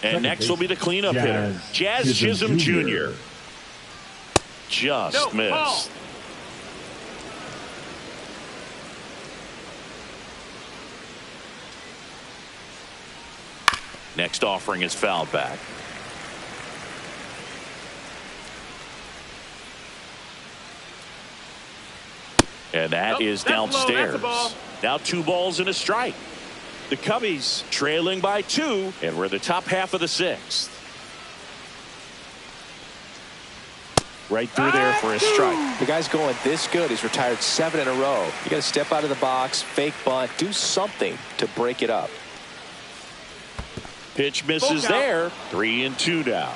A: And next will be the cleanup hitter, Jazz Chisholm Jr. Just missed. Next offering is fouled back. And that is downstairs. Now 2 balls and a strike. The Cubbies trailing by 2, and we're in the top half of the 6th. Right through there for a strike.
B: The guy's going this good. He's retired 7 in a row. You got to step out of the box, fake bunt, do something to break it up.
A: Pitch misses there. 3-2 now.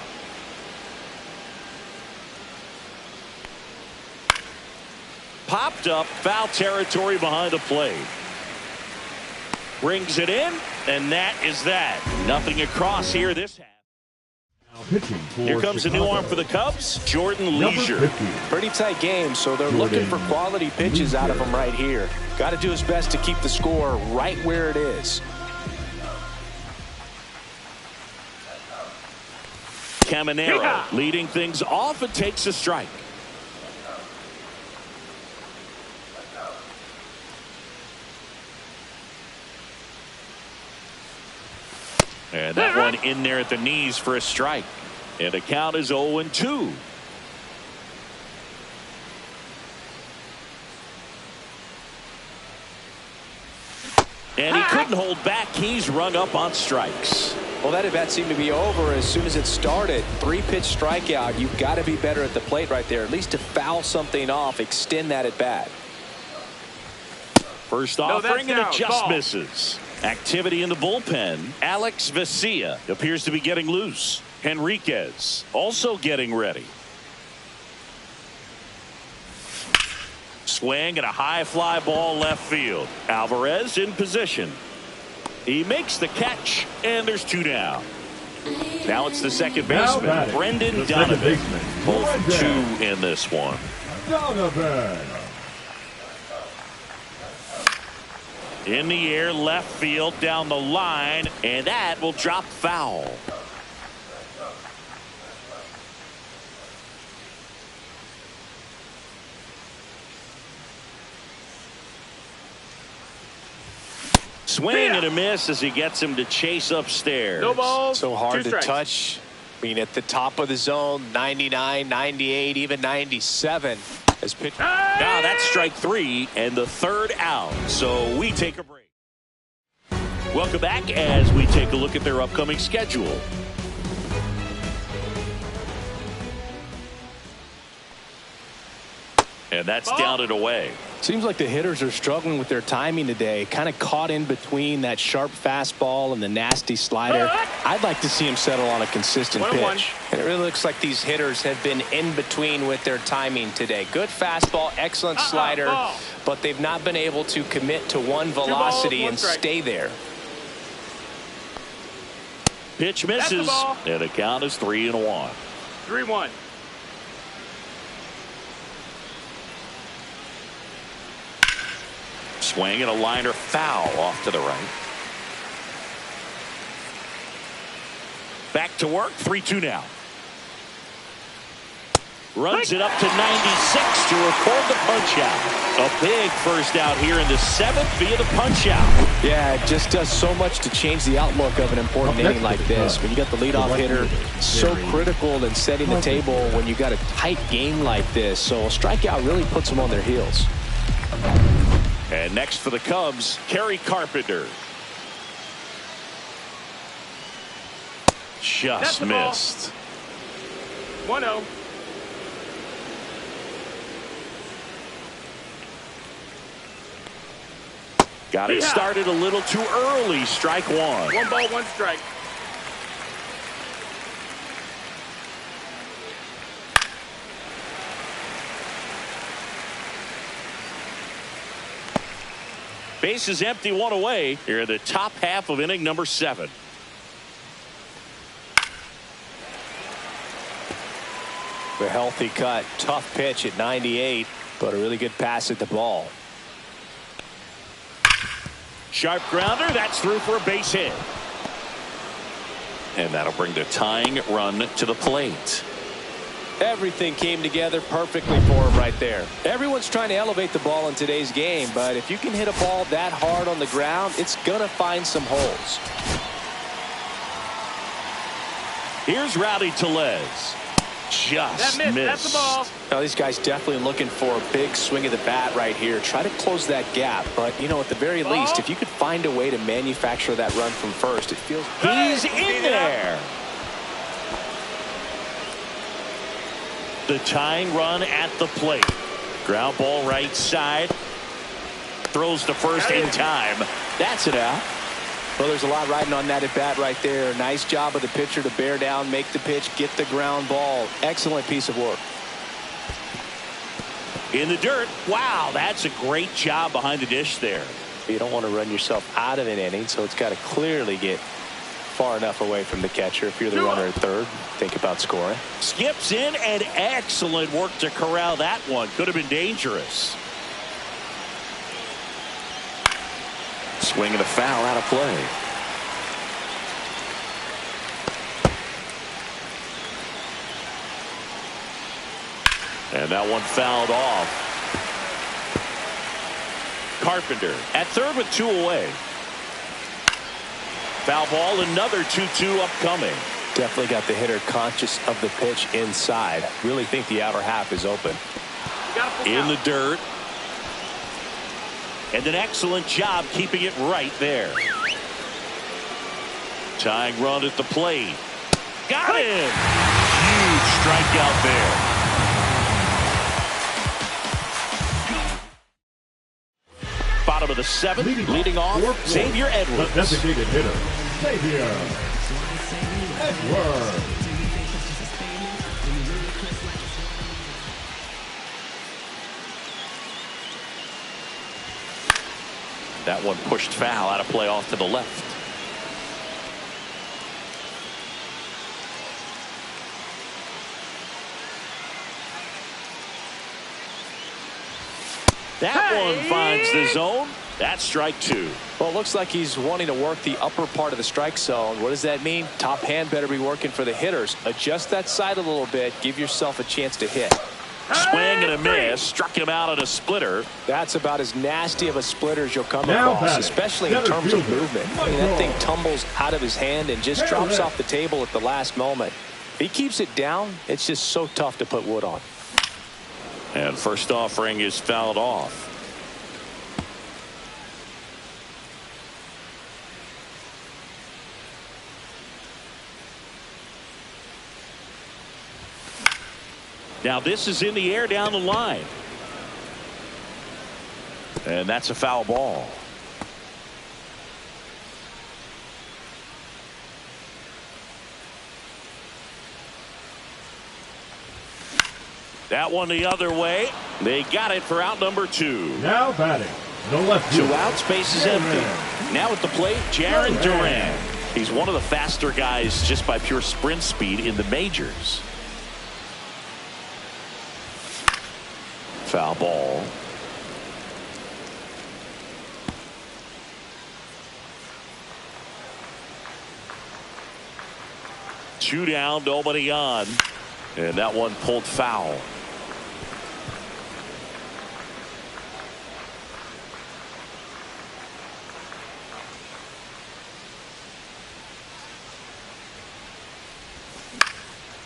A: Popped up, foul territory behind the plate. Brings it in, and that is that. Nothing across here this half. Here comes a new arm for the Cubs, Jordan Leisure.
B: Pretty tight game, so they're looking for quality pitches out of him right here. Got to do his best to keep the score right where it is.
A: Caminero leading things off and takes a strike. And that one in there at the knees for a strike. And the count is 0-2. And he couldn't hold back. He's rung up on strikes.
B: Well, that at bat seemed to be over as soon as it started. 3-pitch strikeout. You've got to be better at the plate right there, at least to foul something off, extend that at bat.
A: First offering, and it just misses. Activity in the bullpen. Alex Vesia appears to be getting loose. Henriquez also getting ready. Swing and a high fly ball left field. Alvarez in position. He makes the catch, and there's 2 down. Now it's the second baseman, Brendan Donovan. Both 2 in this one.
D: Donovan.
A: In the air, left field, down the line, and that will drop foul. Swing and a miss as he gets him to chase upstairs.
C: No balls.
B: So hard to
C: strikes.
B: touch. I mean, at the top of the zone, 99, 98, even 97. As pitch.
A: Now that's strike 3 and the 3rd out. So we take a break. Welcome back as we take a look at their upcoming schedule. And that's down and away.
B: Seems like the hitters are struggling with their timing today. Kind of caught in between that sharp fastball and the nasty slider. I'd like to see him settle on a consistent pitch. And it really looks like these hitters have been in between with their timing today. Good fastball, excellent slider, but they've not been able to commit to one velocity and stay there.
A: Pitch misses, and the count is 3-1.
C: 3-1.
A: Swing and a liner foul off to the right. Back to work, 3-2 now. Runs it up to 96 to record the punch out. A big first out here in the 7th via the punch out.
B: Yeah, it just does so much to change the outlook of an important inning like this. When you got the leadoff hitter, so critical in setting the table when you got a tight game like this. So a strikeout really puts them on their heels.
A: And next for the Cubs, Kerry Carpenter. Just missed.
C: 1-0.
A: Got it started a little too early. Strike 1.
C: 1 ball, 1 strike.
A: Base is empty, 1 away. Here in the top half of inning number 7.
B: A healthy cut, tough pitch at 98, but a really good pass at the ball.
A: Sharp grounder, that's through for a base hit. And that'll bring the tying run to the plate.
B: Everything came together perfectly for him right there. Everyone's trying to elevate the ball in today's game, but if you can hit a ball that hard on the ground, it's gonna find some holes.
A: Here's Rowdy Tellez. Just missed.
C: That's the ball.
B: Now these guys definitely looking for a big swing of the bat right here. Try to close that gap, but you know, at the very least, if you could find a way to manufacture that run from first, it feels.
A: He's in there. The tying run at the plate. Ground ball right side. Throws to first in time. That's it out.
B: Well, there's a lot riding on that at bat right there. Nice job of the pitcher to bear down, make the pitch, get the ground ball. Excellent piece of work.
A: In the dirt. Wow, that's a great job behind the dish there.
B: You don't want to run yourself out of an inning, so it's got to clearly get far enough away from the catcher. If you're the runner at third, think about scoring.
A: Skips in, and excellent work to corral that one. Could have been dangerous. Swing and a foul out of play. And that one fouled off. Carpenter at third with 2 away. Foul ball, another 2-2 upcoming.
B: Definitely got the hitter conscious of the pitch inside. Really think the outer half is open.
A: In the dirt. And an excellent job keeping it right there. Tying run at the plate. Got him. Huge strikeout there. Bottom of the seventh, leading off, Xavier Edwards.
D: The designated hitter, Xavier Edwards.
A: That one pushed foul, out of play off to the left. That one finds the zone. That's strike two.
B: Well, it looks like he's wanting to work the upper part of the strike zone. What does that mean? Top hand better be working for the hitters. Adjust that side a little bit. Give yourself a chance to hit.
A: Swing and a miss. Struck him out on a splitter.
B: That's about as nasty of a splitter as you'll come
D: Now
B: across, especially in terms of movement. I mean, that thing tumbles out of his hand and just drops off the table at the last moment. If he keeps it down, it's just so tough to put wood on.
A: And first offering is fouled off. Now this is in the air down the line. And that's a foul ball. That one the other way. They got it for out number two.
D: Now batting, the left
A: Two
D: fielder.
A: out, space is empty. Now at the plate, Jaron Duran. He's one of the faster guys just by pure sprint speed in the majors. Foul ball. Two down, nobody on. And that one pulled foul.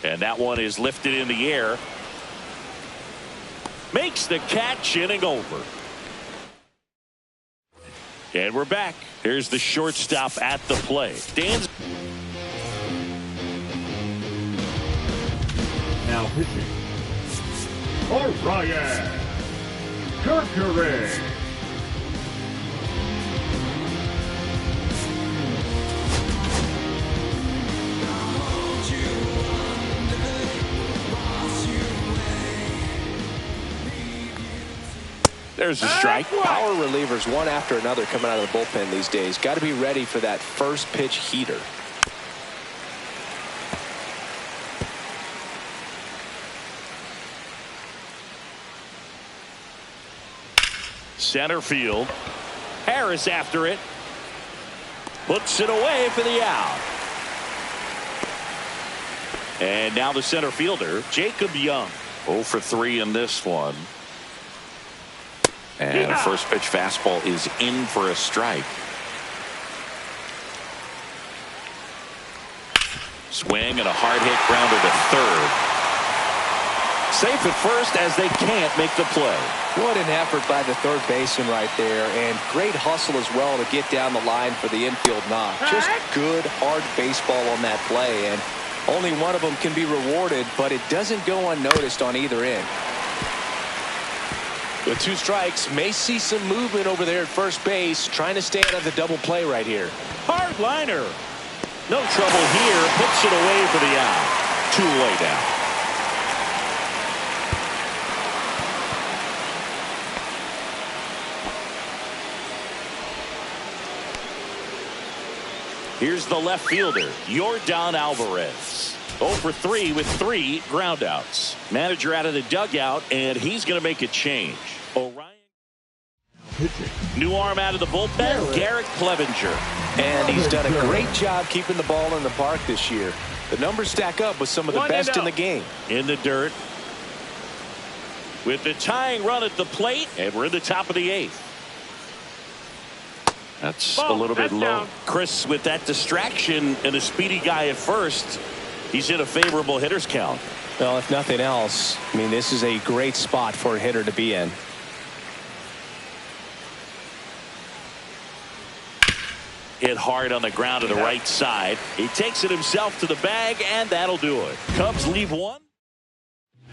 A: And that one is lifted in the air. Makes the catch, inning over. And we're back. Here's the shortstop at the plate. Stands.
D: Now pitching, Orion Kirkering.
A: There's a strike.
B: Power relievers one after another coming out of the bullpen these days. Got to be ready for that first pitch heater.
A: Center field. Harris after it. Puts it away for the out. And now the center fielder, Jacob Young. 0 for 3 in this one. And a first pitch fastball is in for a strike. Swing and a hard hit grounder to third. Safe at first as they can't make the play.
B: What an effort by the third baseman right there, and great hustle as well to get down the line for the infield knock. Just good hard baseball on that play, and only one of them can be rewarded, but it doesn't go unnoticed on either end. With two strikes, may see some movement over there at first base, trying to stay out of the double play right here.
A: Hard liner. No trouble here. Puts it away for the out. 2 away now. Here's the left fielder, Yordan Alvarez. 0 for 3 with 3 groundouts. Manager out of the dugout, and he's going to make a change. Orion. New arm out of the bullpen, Garrett Clevenger.
B: And he's done a great job keeping the ball in the park this year. The numbers stack up with some of the best in the game.
A: In the dirt. With the tying run at the plate, and we're in the top of the 8th. That's a little bit low. Chris with that distraction and a speedy guy at first. He's in a favorable hitter's count.
B: Well, if nothing else, I mean, this is a great spot for a hitter to be in.
A: Hit hard on the ground to the right side. He takes it himself to the bag, and that'll do it. Cubs leave one.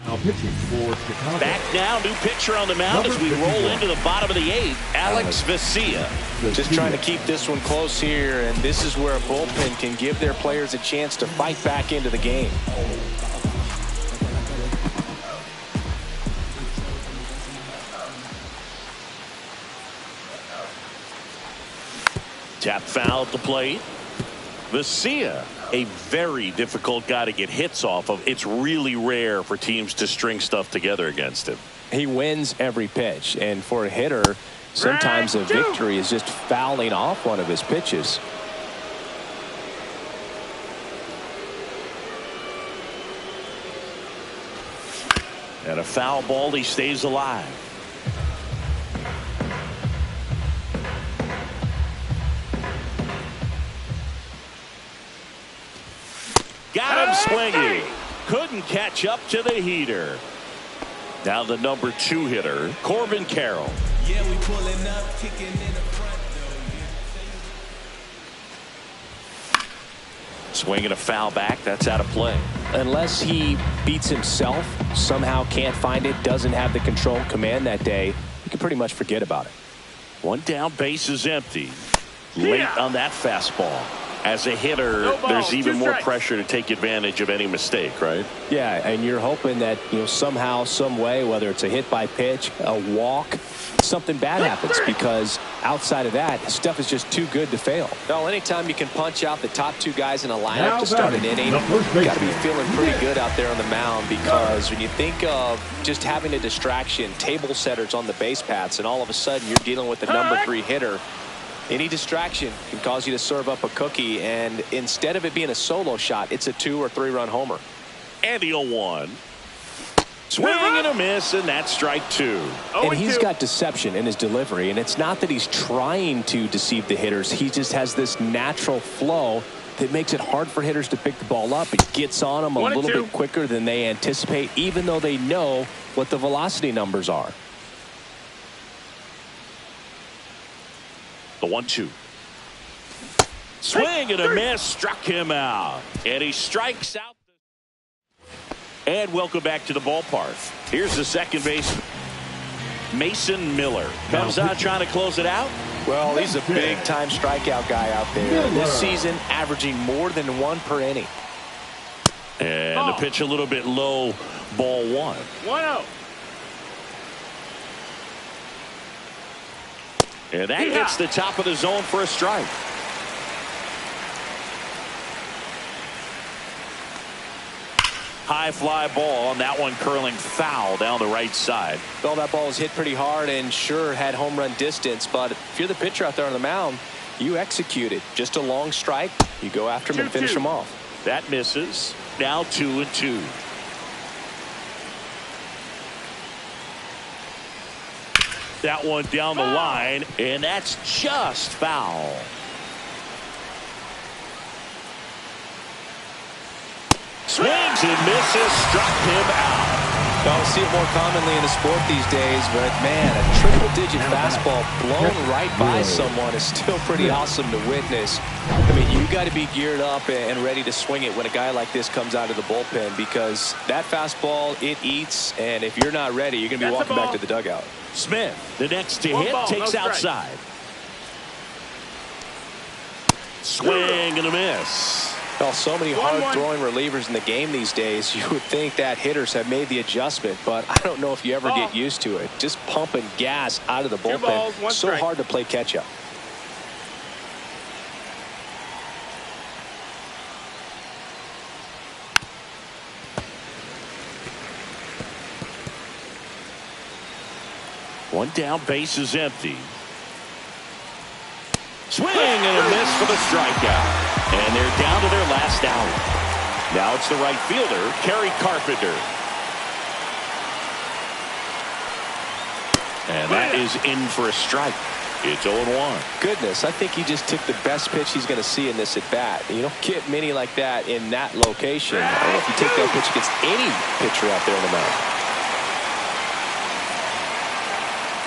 D: Now pitching for Chicago.
A: Back now, new pitcher on the mound as we roll into the bottom of the 8th, Alex Vesia.
B: Just trying to keep this one close here, and this is where a bullpen can give their players a chance to fight back into the game.
A: Tap foul at the plate. Vesia, a very difficult guy to get hits off of. It's really rare for teams to string stuff together against him.
B: He wins every pitch, and for a hitter, sometimes a victory is just fouling off one of his pitches.
A: And a foul ball, he stays alive. Got him swinging. Couldn't catch up to the heater. Now the number 2 hitter, Corbin Carroll.
E: Yeah, we pulling up, kicking in the front door.
A: Swinging a foul back. That's out of play.
B: Unless he beats himself, somehow can't find it, doesn't have the control command that day, you can pretty much forget about it.
A: One down, base is empty. Late on that fastball. As a hitter, there's even more pressure to take advantage of any mistake, right?
B: Yeah, and you're hoping that, somehow, some way, whether it's a hit by pitch, a walk, something bad happens, because outside of that, stuff is just too good to fail. Well, anytime you can punch out the top 2 guys in a lineup to start an inning, you got to be feeling pretty good out there on the mound, because when you think of just having a distraction, table setters on the base paths, and all of a sudden you're dealing with the number 3 hitter, any distraction can cause you to serve up a cookie, and instead of it being a solo shot, it's a 2 or 3 run homer.
A: And the 0-1. Swing and a miss, and that's strike 2.
B: And he's got deception in his delivery, and it's not that he's trying to deceive the hitters. He just has this natural flow that makes it hard for hitters to pick the ball up. It gets on them a little bit quicker than they anticipate, even though they know what the velocity numbers are.
A: The 1-2. Swing and a miss, struck him out. And he strikes out. And welcome back to the ballpark. Here's the second baseman, Mason Miller. Comes out trying to close it out.
B: Well, he's a big-time strikeout guy out there. This season, averaging more than 1 per inning.
A: And the pitch a little bit low, ball 1.
C: 1-0.
A: And that hits the top of the zone for a strike. High fly ball, and that one curling foul down the right side.
B: Well, that ball was hit pretty hard and sure had home run distance, but if you're the pitcher out there on the mound, you execute it. Just a long strike, you go after him and finish him off.
A: That misses. Now 2-2. That one down the line, and that's just foul. Swings and misses, struck him out.
B: Well, we see it more commonly in the sport these days, but man, a triple-digit fastball blown right by someone is still pretty awesome to witness. I mean, you got to be geared up and ready to swing it when a guy like this comes out of the bullpen, because that fastball, it eats, and if you're not ready, you're going to be walking back to the dugout.
A: Smith, the next to hit, takes outside. Swing and a miss.
B: Well, so many hard-throwing relievers in the game these days, you would think that hitters have made the adjustment, but I don't know if you ever get used to it. Just pumping gas out of the bullpen, so hard to play catch-up.
A: One down, base is empty. Swing and a miss for the strikeout. And they're down to their last out. Now it's the right fielder, Kerry Carpenter. And that is in for a strike. It's 0-1.
B: Goodness, I think he just took the best pitch he's going to see in this at bat. You don't get many like that in that location. I don't know if you take that pitch against any pitcher out there on the mound.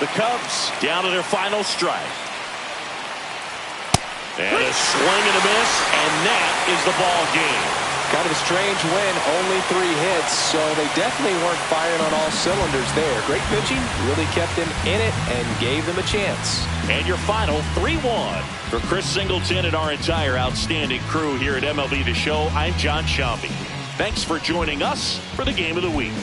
A: The Cubs down to their final strike. And a swing and a miss, and that is the ball game.
B: Kind of a strange win, only 3 hits, so they definitely weren't firing on all cylinders there. Great pitching, really kept them in it and gave them a chance.
A: And your final 3-1 for Chris Singleton and our entire outstanding crew here at MLB The Show. I'm John Sciambi. Thanks for joining us for the Game of the Week.